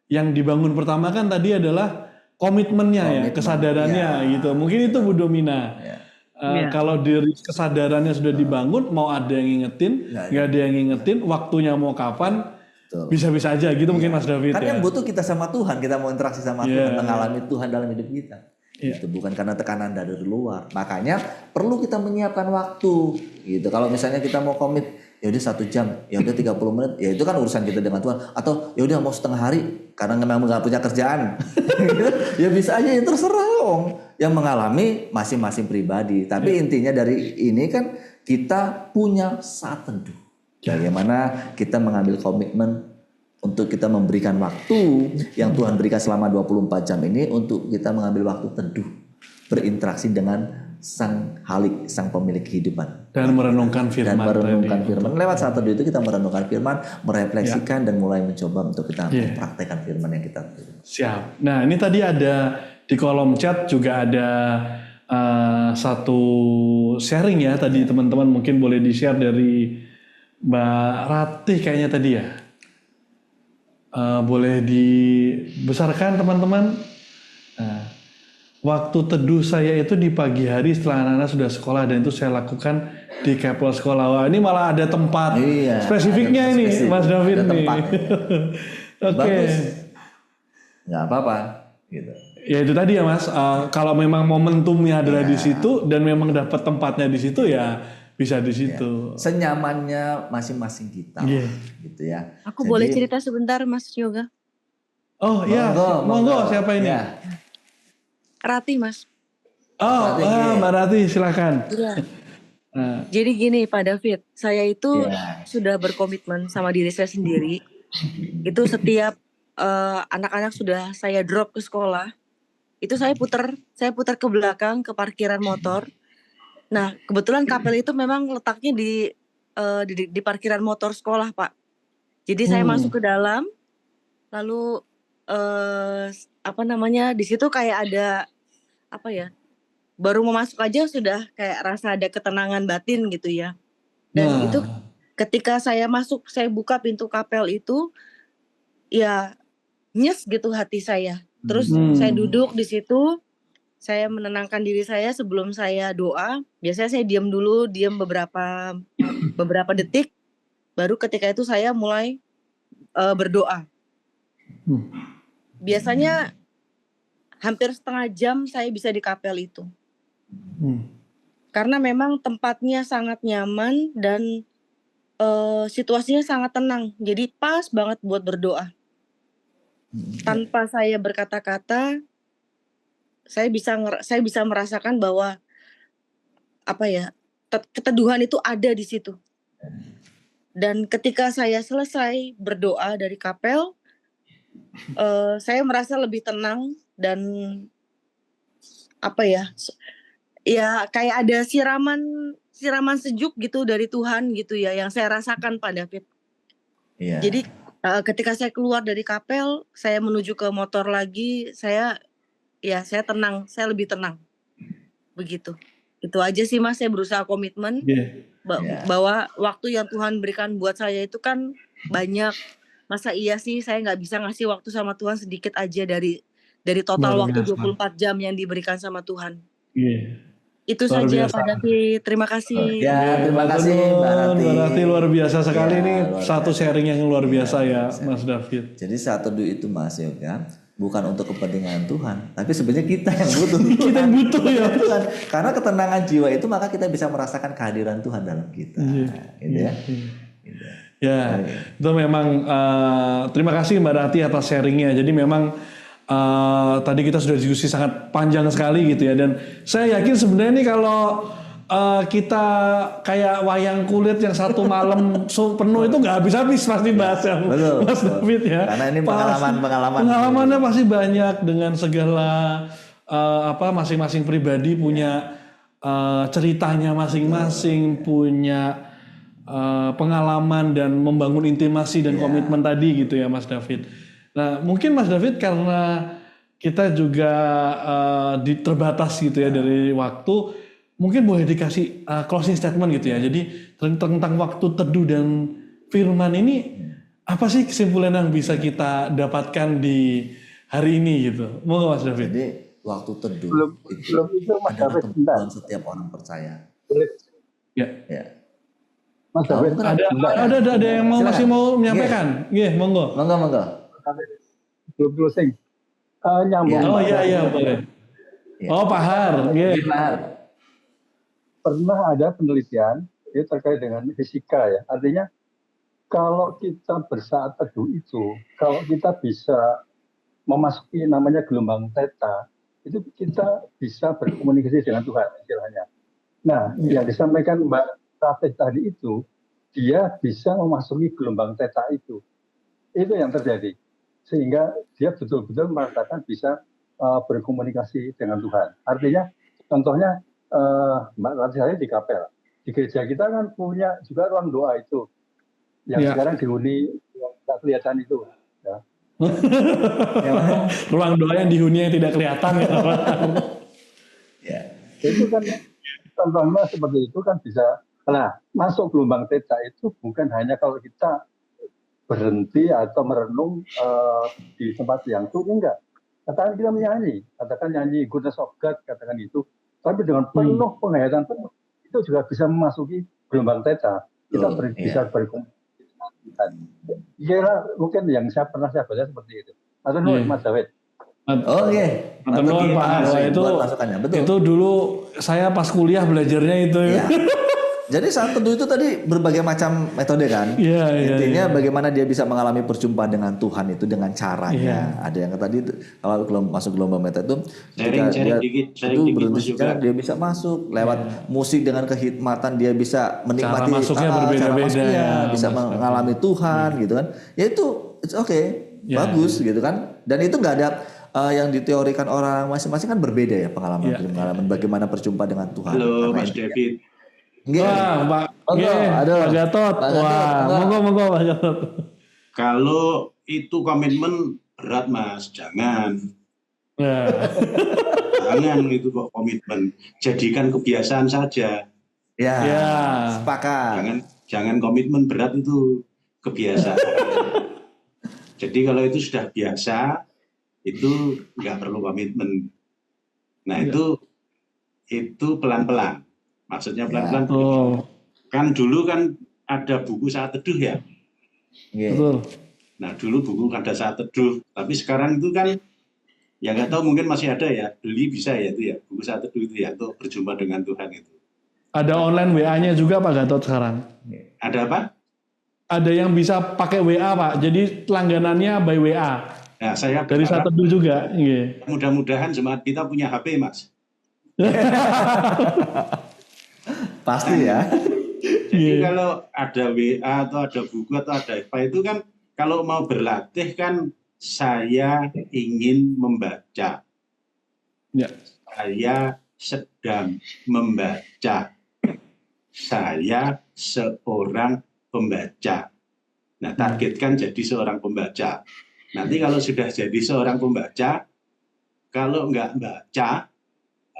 yang dibangun pertama kan tadi adalah komitmennya ya, kesadarannya gitu. Mungkin itu Bu Domina. Kalau dari kesadarannya sudah dibangun, mau ada yang ngingetin, nggak ada yang ngingetin, waktunya mau kapan, bisa-bisa aja gitu mungkin Mas David. Kan yang butuh kita sama Tuhan, kita mau interaksi sama Tuhan, mengalami Tuhan dalam hidup kita. Iya. Itu bukan karena tekanan dari luar. Makanya perlu kita menyiapkan waktu gitu. Kalau misalnya kita mau komit, ya udah 1 jam, ya udah 30 menit, ya itu kan urusan kita dengan Tuhan. Atau ya udah mau setengah hari karena memang nggak punya kerjaan. Ya bisa aja, ya terserah dong. Yang mengalami masing-masing pribadi. Tapi intinya dari ini kan kita punya saat teduh. Bagaimana kita mengambil komitmen untuk kita memberikan waktu yang Tuhan berikan selama 24 jam ini untuk kita mengambil waktu teduh, berinteraksi dengan Sang Halik, Sang Pemilik kehidupan. Dan merenungkan firman. Dan merenungkan tadi. firman. Lewat saat teduh itu kita merenungkan firman, merefleksikan dan mulai mencoba untuk kita mempraktekkan firman yang kita terima. Siap. Nah, ini tadi ada di kolom chat juga ada satu sharing ya tadi teman-teman, mungkin boleh di-share dari Mbak Ratih kayaknya tadi ya. Boleh dibesarkan teman-teman. Nah, waktu teduh saya itu di pagi hari setelah anak-anak sudah sekolah, dan itu saya lakukan di kapel sekolah. Wah, ini malah ada tempat spesifiknya ini, spesifik. Mas David nih. Oke. Bagus. Nggak apa-apa gitu. Ya itu tadi ya Mas, kalau memang momentumnya adalah di situ dan memang dapat tempatnya di situ, ya bisa di situ. Senyamannya masing-masing kita, gitu ya. Aku boleh cerita sebentar, Mas Yoga? Oh iya, monggo. Siapa ini? Ya. Rati, Mas. Oh, Mbak Rati, silakan. Iya. Jadi gini, Pak David, saya itu sudah berkomitmen sama diri saya sendiri. Itu setiap anak-anak sudah saya drop ke sekolah, itu saya putar ke belakang ke parkiran motor. Nah, kebetulan kapel itu memang letaknya di parkiran motor sekolah, Pak. Jadi saya masuk ke dalam, lalu di situ kayak ada baru mau masuk aja sudah kayak rasa ada ketenangan batin gitu ya. Dan itu ketika saya masuk, saya buka pintu kapel itu, ya nyes gitu hati saya. Terus saya duduk di situ. Saya menenangkan diri saya sebelum saya doa. Biasanya saya diam beberapa detik. Baru ketika itu saya mulai berdoa. Biasanya hampir setengah jam saya bisa di kapel itu. Karena memang tempatnya sangat nyaman dan situasinya sangat tenang. Jadi pas banget buat berdoa. Tanpa saya berkata-kata, saya bisa merasakan bahwa keteduhan itu ada di situ. Dan ketika saya selesai berdoa dari kapel, saya merasa lebih tenang dan kayak ada siraman sejuk gitu dari Tuhan gitu ya, yang saya rasakan, Pak David. Yeah. Jadi ketika saya keluar dari kapel, saya menuju ke motor lagi, saya tenang, saya lebih tenang. Begitu. Itu aja sih Mas, saya berusaha komitmen bahwa waktu yang Tuhan berikan buat saya itu kan banyak. Masa iya sih saya nggak bisa ngasih waktu sama Tuhan sedikit aja dari total waktu 24 jam yang diberikan sama Tuhan. Itu saja Pak David, terima kasih. Ya, terima kasih Mbak Rati. Mbak Rati luar biasa sekali nih, satu sharing yang luar biasa ya Mas David. Jadi saat teduh itu Mas Yoga, bukan untuk kepentingan Tuhan, tapi sebenarnya kita yang butuh. Kita yang butuh ya Tuhan. Karena ketenangan jiwa itu maka kita bisa merasakan kehadiran Tuhan dalam kita. Itu memang terima kasih Mbak Rati atas sharingnya. Jadi memang tadi kita sudah diskusi sangat panjang sekali gitu ya, dan saya yakin sebenarnya ini kalau kita kayak wayang kulit yang satu malam penuh itu nggak habis-habis pasti bahas yang Mas David ya. Karena ini pengalamannya pasti banyak dengan segala masing-masing pribadi punya ceritanya masing-masing, punya pengalaman dan membangun intimasi dan komitmen tadi gitu ya Mas David. Nah mungkin Mas David karena kita juga terbatas gitu ya dari waktu, mungkin boleh dikasih closing statement gitu ya. Jadi tentang waktu teduh dan firman ini, apa sih kesimpulan yang bisa kita dapatkan di hari ini gitu? Monggo Mas David. Jadi waktu teduh itu adalah tempat setiap orang percaya. Ya. Mas David, ada yang masih mau menyampaikan? Iya, monggo. Monggo. Belum closing. Nyambung. Iya boleh. Ya. Oh, Pak Har. Iya, Pak Har. Pernah ada penelitian itu terkait dengan fisika ya. Artinya kalau kita bersaat teduh itu, kalau kita bisa memasuki namanya gelombang theta, itu kita bisa berkomunikasi dengan Tuhan istilahnya. Nah, yang disampaikan Mbak Rafiq tadi itu, dia bisa memasuki gelombang theta itu. Itu yang terjadi. Sehingga dia betul-betul merasakan bisa berkomunikasi dengan Tuhan. Artinya, contohnya Mbak Rafiq saya di kapel. Di gereja kita kan punya juga ruang doa itu. Yang sekarang dihuni tidak kelihatan itu. Ya. Ruang doa yang dihuni yang tidak kelihatan ya. Ya. Itu kan contohnya seperti itu kan bisa. Nah, masuk gelombang theta itu bukan hanya kalau kita berhenti atau merenung di tempat yang sunyi, enggak. Katakan kita menyanyi, katakan nyanyi Goodness of God, katakan itu. Tapi dengan penuh penghayatan penuh, itu juga bisa memasuki gelombang theta. Kita bisa berkomunikasi dengan Tuhan. Kira mungkin yang saya pernah baca seperti itu. Atau Mas Dawid. Oke. Pak, itu dulu saya pas kuliah belajarnya itu. Ya. Jadi saat teduh itu tadi berbagai macam metode kan. Intinya bagaimana dia bisa mengalami perjumpaan dengan Tuhan itu dengan caranya. Ada yang tadi kalau masuk gelombang meta itu dia bisa masuk lewat musik dengan kehikmatan, dia bisa menikmati cara masuknya berbeda-beda, bisa mengalami Tuhan gitu kan. Ya itu it's okay, bagus gitu kan. Dan itu nggak ada yang diteorikan orang masing-masing kan berbeda ya pengalaman bagaimana berjumpa dengan Tuhan. Halo Mas David. Wah, Pak Gatot. Wah, monggo Pak Gatot. Kalau itu komitmen berat Mas, jangan. Jangan itu kok komitmen. Jadikan kebiasaan saja. Sepakat. Jangan komitmen berat itu kebiasaan. Jadi kalau itu sudah biasa, itu nggak perlu komitmen. Nah itu pelan-pelan. Maksudnya pelan-pelan. Kan dulu kan ada buku saat teduh ya. Betul. Nah dulu buku ada saat teduh. Tapi sekarang itu kan ya nggak tahu mungkin masih ada ya. Beli bisa ya itu ya. Buku saat teduh itu ya untuk berjumpa dengan Tuhan itu. Ada online WA-nya juga Pak Gatot sekarang. Ada apa? Ada yang bisa pakai WA Pak. Jadi langganannya by WA. Nah, saya dari saat teduh juga. Mudah-mudahan jemaat kita punya HP Mas. Pasti ya. Jadi kalau ada WA atau ada buku atau ada apa itu kan kalau mau berlatih kan saya ingin membaca. Saya sedang membaca. Saya seorang pembaca. Nah, targetkan jadi seorang pembaca. Nanti kalau sudah jadi seorang pembaca, kalau nggak baca,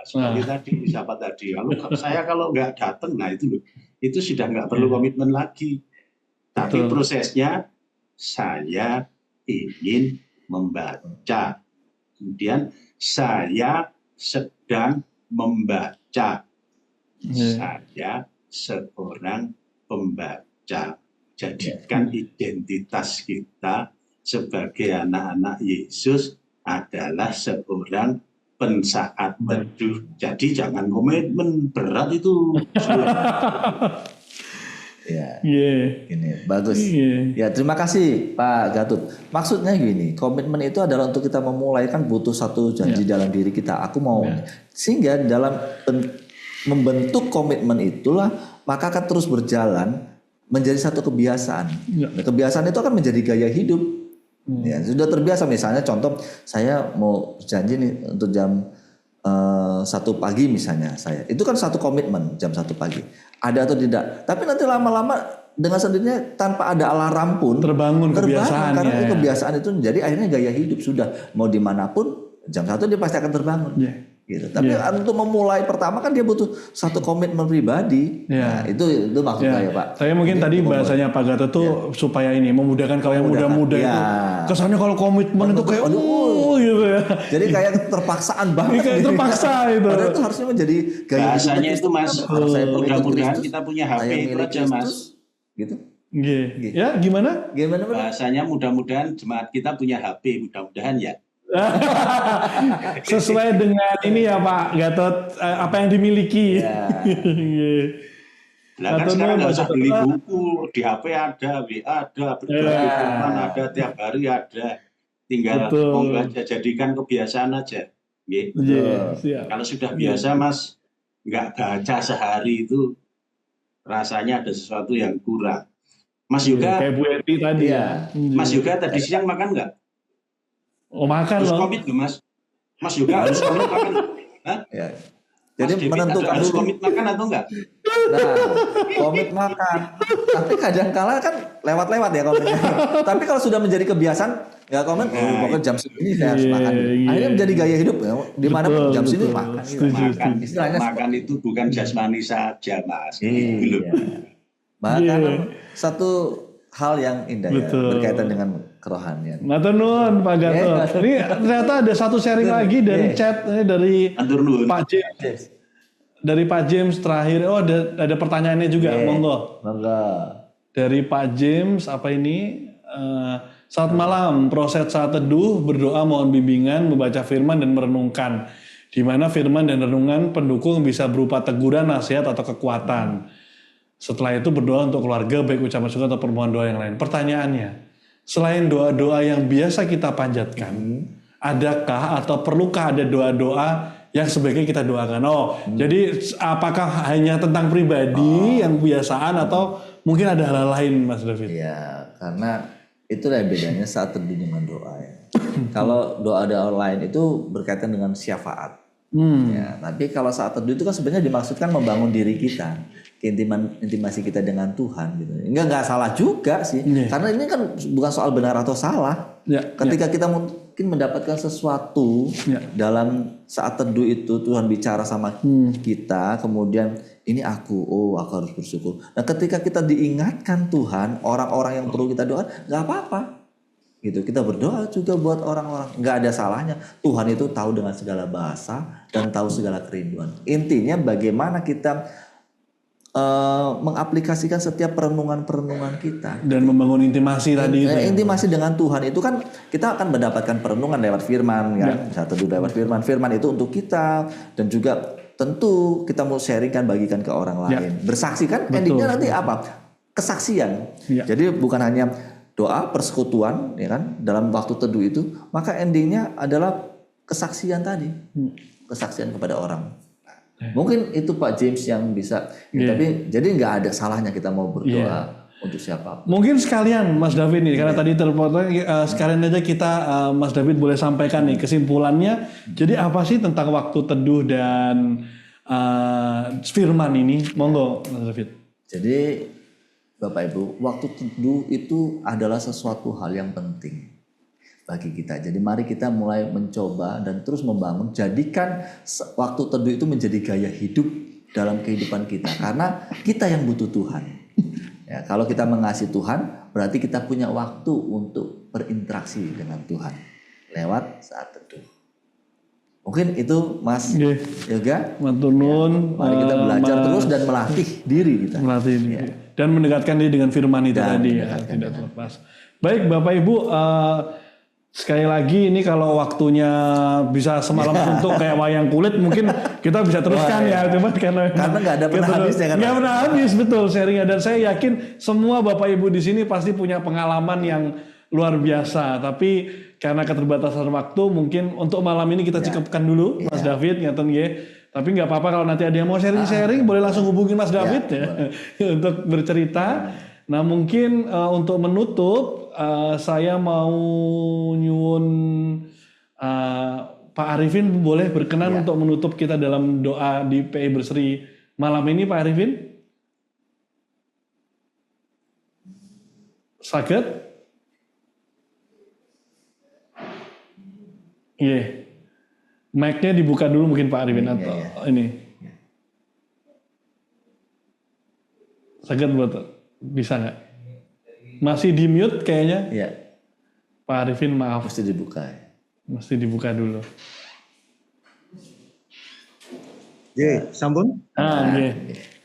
seperti tadi siapa tadi, saya kalau nggak datang, nah itu sudah nggak perlu komitmen lagi. Tapi prosesnya saya ingin membaca, kemudian saya sedang membaca, saya seorang pembaca. Jadikan identitas kita sebagai anak-anak Yesus adalah seorang pensaat teduh. Jadi jangan komitmen berat itu. Gini, bagus. Ya, terima kasih Pak Gatot. Maksudnya gini, komitmen itu adalah untuk kita memulai kan butuh satu janji dalam diri kita. Aku mau sehingga dalam membentuk komitmen itulah maka akan terus berjalan menjadi satu kebiasaan. Nah, kebiasaan itu akan menjadi gaya hidup. Ya, sudah terbiasa misalnya contoh saya mau janji nih untuk jam 1 pagi misalnya saya. Itu kan satu komitmen jam 1 pagi. Ada atau tidak. Tapi nanti lama-lama dengan sendirinya tanpa ada alarm pun terbangun kebiasaan. Karena itu kebiasaan itu menjadi akhirnya gaya hidup sudah. Mau dimanapun jam 1 dia pasti akan terbangun. Gitu. Tapi untuk memulai pertama kan dia butuh satu komitmen pribadi. Nah, itu maksud saya Pak. Saya mungkin tadi bahasanya Pak Gatot tuh supaya ini memudahkan kalau yang muda-muda itu. Kesannya kalau komitmen itu kayak gitu ya. Jadi kayak terpaksaan banget. Kayak terpaksa itu. Padahal itu harusnya menjadi gaya bahasanya itu Mas. Mudah-mudahan kita punya HP itu aja Mas. Gitu. Ya gimana? Bahasanya mudah-mudahan jemaat kita punya HP, mudah-mudahan ya. Sesuai dengan ini ya Pak Gatot, apa yang dimiliki. Ya. Nah kan sekarang nggak usah beli buku, di HP ada, WA ada, berbagi firman ada, tiap hari ada. Tinggal monggo aja, jadikan kebiasaan aja. Kalau sudah biasa Mas, nggak baca sehari itu rasanya ada sesuatu yang kurang. Mas Yoga, kayak Bu Eti tadi ya. Mas Yoga tadi siang makan nggak? Oh makan harus loh. Komit loh Mas. Mas Yoga harus komit makan. Hah? Ya. Jadi Mas menentukan harus dulu. komit makan atau enggak? Nah, komit makan. Tapi kadang-kala kan lewat-lewat ya komitnya. Tapi kalau sudah menjadi kebiasaan, nggak komit, pokoknya jam segini saya harus makan. Akhirnya menjadi gaya hidup ya. Di mana pun jam segini makan. Makan. Istilahnya makan itu bukan jasmani saja Mas. Iya. Bahkan satu hal yang indah ya, berkaitan dengan kerohanian. Matur nuwun Pak Gatot. Ini ternyata ada satu sharing lagi dari chat dari Pak James. Dari Pak James terakhir. Oh ada pertanyaannya juga. Monggo. Dari Pak James apa ini? Saat malam proses saat teduh berdoa mohon bimbingan membaca firman dan merenungkan. Di mana firman dan renungan pendukung bisa berupa teguran, nasihat atau kekuatan. Setelah itu berdoa untuk keluarga, baik ucapan syukur atau permohonan doa yang lain. Pertanyaannya, selain doa-doa yang biasa kita panjatkan, adakah atau perlukah ada doa-doa yang sebaiknya kita doakan? Jadi apakah hanya tentang pribadi yang kebiasaan atau mungkin ada hal lain, Mas David? Iya, karena itulah bedanya saat teduh dengan doa ya. Kalau doa-doa lain itu berkaitan dengan syafaat. Ya, tapi kalau saat teduh itu kan sebenarnya dimaksudkan membangun diri kita, intimasi kita dengan Tuhan gitu. Enggak salah juga sih. Karena ini kan bukan soal benar atau salah. Ketika kita mungkin mendapatkan sesuatu dalam saat teduh itu Tuhan bicara sama kita, kemudian ini aku harus bersyukur. Nah, ketika kita diingatkan Tuhan, orang-orang yang perlu kita doakan, enggak apa-apa. Gitu. Kita berdoa juga buat orang-orang, nggak ada salahnya. Tuhan itu tahu dengan segala bahasa dan tahu segala kerinduan. Intinya bagaimana kita mengaplikasikan setiap perenungan-perenungan kita dan membangun intimasi tadi. Intimasi dengan Tuhan itu kan kita akan mendapatkan perenungan lewat firman, kan? Saat teduh lewat firman. Firman itu untuk kita dan juga tentu kita mau sharingkan, bagikan ke orang lain. Bersaksi kan endingnya nanti apa? Kesaksian. Jadi bukan hanya doa persekutuan ya kan dalam waktu teduh itu, maka endingnya adalah kesaksian tadi. Kesaksian kepada orang. Mungkin itu Pak James yang bisa, tapi jadi nggak ada salahnya kita mau berdoa untuk siapa. Mungkin sekalian Mas David nih, karena tadi terpotong, sekalian aja kita Mas David boleh sampaikan nih kesimpulannya. Jadi apa sih tentang waktu teduh dan firman ini? Monggo Mas David. Jadi Bapak Ibu, waktu teduh itu adalah sesuatu hal yang penting bagi kita. Jadi mari kita mulai mencoba dan terus membangun, jadikan waktu teduh itu menjadi gaya hidup dalam kehidupan kita. Karena kita yang butuh Tuhan. Ya, kalau kita mengasihi Tuhan, berarti kita punya waktu untuk berinteraksi dengan Tuhan lewat saat teduh. Mungkin itu Mas Yoga. Matur nuwun. Mari kita belajar terus dan melatih diri kita. Melatih diri. Dan mendekatkan diri dengan firman itu tadi ya, tidak terlepas. Baik Bapak Ibu, sekali lagi ini kalau waktunya bisa semalam untuk kayak wayang kulit mungkin kita bisa teruskan ya, cuman karena nggak ada pernah habisnya kan. Nggak pernah habis, betul sharingnya, dan saya yakin semua Bapak Ibu di sini pasti punya pengalaman yang luar biasa. Tapi karena keterbatasan waktu mungkin untuk malam ini kita cukupkan dulu, Mas David ngaten nggih. Tapi nggak apa-apa kalau nanti ada yang mau sharing-sharing boleh langsung hubungin Mas David untuk bercerita. Nah mungkin untuk menutup saya mau nyuwun Pak Arifin boleh berkenan untuk menutup kita dalam doa di PI Berseri malam ini, Pak Arifin? Saged? Mic-nya dibuka dulu mungkin Pak Arifin atau ini. Saged buat bisa nggak? Masih di mute kayaknya? Iya. Pak Arifin maaf. Mesti dibuka. Mesti dibuka dulu. Sampun?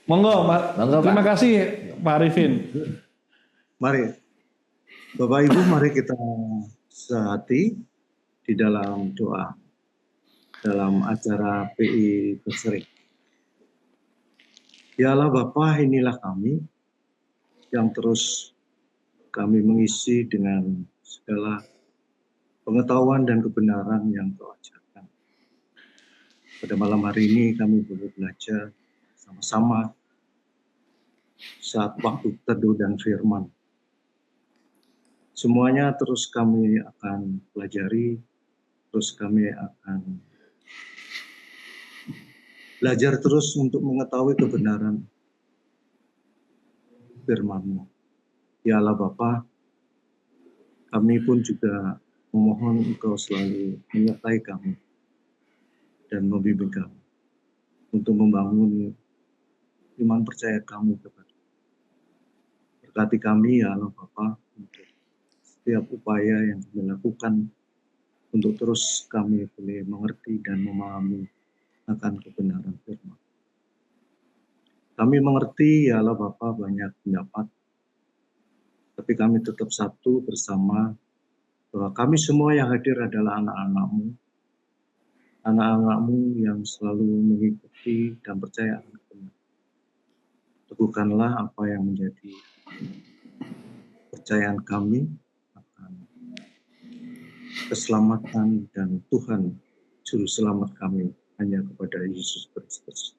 Monggo, Pak. Terima kasih Pak Arifin. Mari, Bapak Ibu, mari kita sehati di dalam doa, dalam acara PI Berseri. Ya Allah Bapa, inilah kami yang terus kami mengisi dengan segala pengetahuan dan kebenaran yang Kau ajarkan. Pada malam hari ini kami boleh belajar sama-sama saat waktu teduh dan firman. Semuanya terus kami akan pelajari, terus kami akan belajar terus untuk mengetahui kebenaran firman-Mu. Ya Allah Bapa, kami pun juga memohon Engkau selalu menyertai kami dan membimbing kami untuk membangun iman percaya kami kepada. Berkati kami ya Allah Bapa untuk setiap upaya yang kami lakukan untuk terus kami boleh mengerti dan memahami akan kebenaran firman. Kami mengerti ya Allah Bapa banyak pendapat, tapi kami tetap satu bersama bahwa kami semua yang hadir adalah anak-anak-Mu, anak-anak-Mu yang selalu mengikuti dan percaya akan kebenaran. Teguhkanlah apa yang menjadi kepercayaan kami akan keselamatan dan Tuhan Juru Selamat kami hanya kepada Yesus Kristus.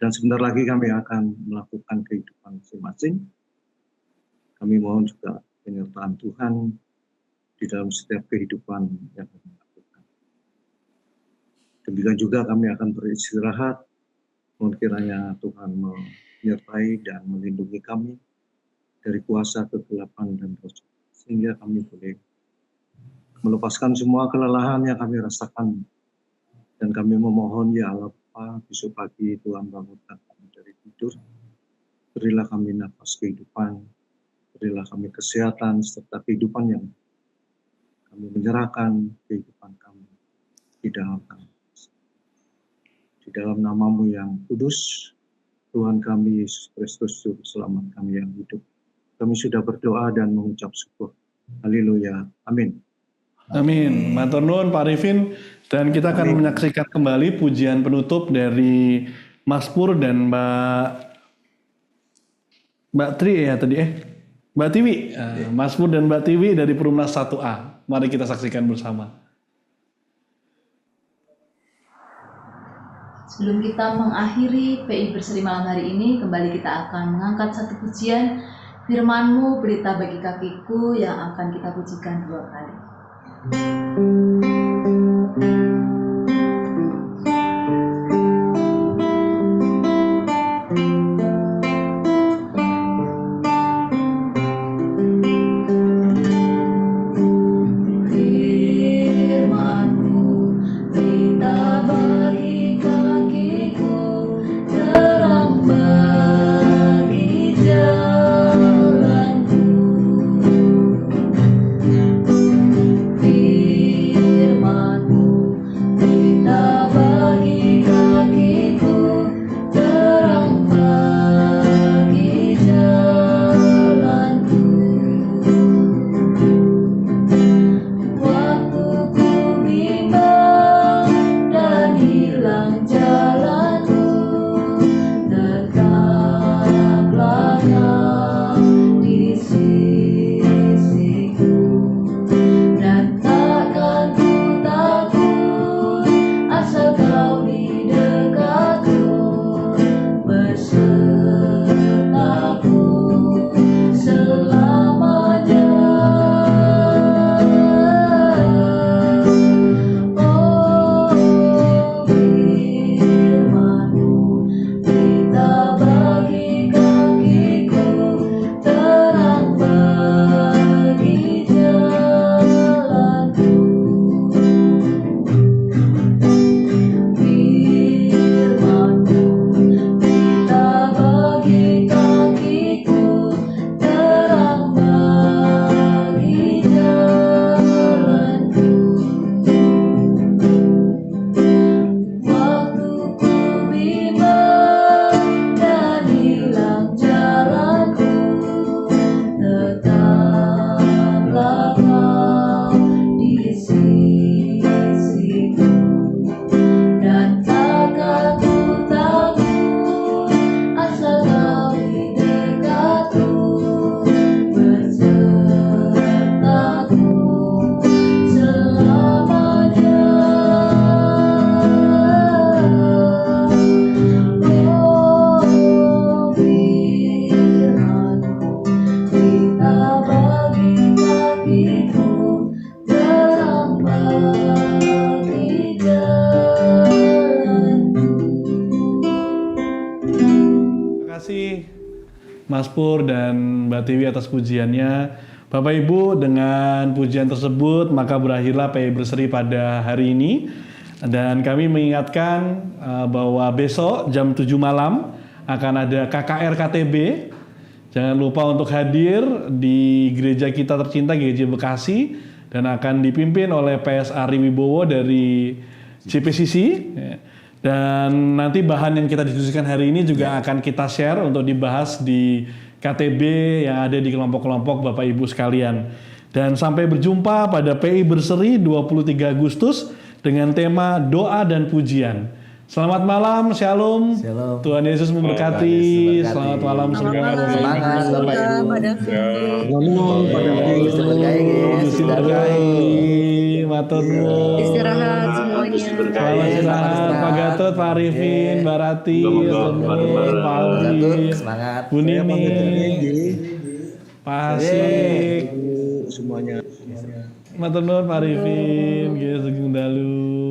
Dan sebentar lagi kami akan melakukan kehidupan masing-masing. Kami mohon juga penyertaan Tuhan di dalam setiap kehidupan yang kami lakukan. Demikian juga kami akan beristirahat. Mohon kiranya Tuhan menyertai dan melindungi kami dari kuasa kegelapan dan dosa, sehingga kami boleh melepaskan semua kelelahan yang kami rasakan. Dan kami memohon ya Allah Bapa, besok pagi Tuhan bangunkan kami dari tidur. Berilah kami nafas kehidupan, berilah kami kesehatan serta kehidupan yang kami menyerahkan kehidupan kami di dalam kami. Di dalam nama-Mu yang kudus, Tuhan kami Yesus Kristus, Juru Selamat kami yang hidup. Kami sudah berdoa dan mengucap syukur. Haleluya. Amin. Amin. Matur nuwun Pak Arifin, dan kita akan menyaksikan kembali pujian penutup dari Mas Pur dan Mbak Tri ya tadi Mbak Tiwi. Mas Pur dan Mbak Tiwi dari Perumnas 1A. Mari kita saksikan bersama. Sebelum kita mengakhiri PI Berseri malam hari ini, kembali kita akan mengangkat satu pujian, Firman-Mu berita bagi kakiku, yang akan kita pujikan 2 kali. Firman-Mu Mas Pur dan Mbak Tiwi atas pujiannya. Bapak Ibu, dengan pujian tersebut maka berakhirlah PI Berseri pada hari ini. Dan kami mengingatkan bahwa besok jam 7 malam akan ada KKR KTB. Jangan lupa untuk hadir di gereja kita tercinta, Gereja Bekasi, dan akan dipimpin oleh PS Ari Wibowo dari JPCC. Dan nanti bahan yang kita diskusikan hari ini juga akan kita share untuk dibahas di KTB yang ada di kelompok-kelompok Bapak Ibu sekalian. Dan sampai berjumpa pada PI Berseri 23 Agustus dengan tema doa dan pujian. Selamat malam, shalom. Tuhan Yesus memberkati. Selamat malam segala Bapak Ibu. Semangat Bapak Ibu. Matur nuwun. Istirahat semuanya. Selamat istirahat Pak Gatot, Pak Arifin, Mbak Rati, Pak Aldi, Semangat. Bu Nini, Pak Hasik, semuanya. Matur nuwun Pak Arifin, Geus Sugeng Dalu.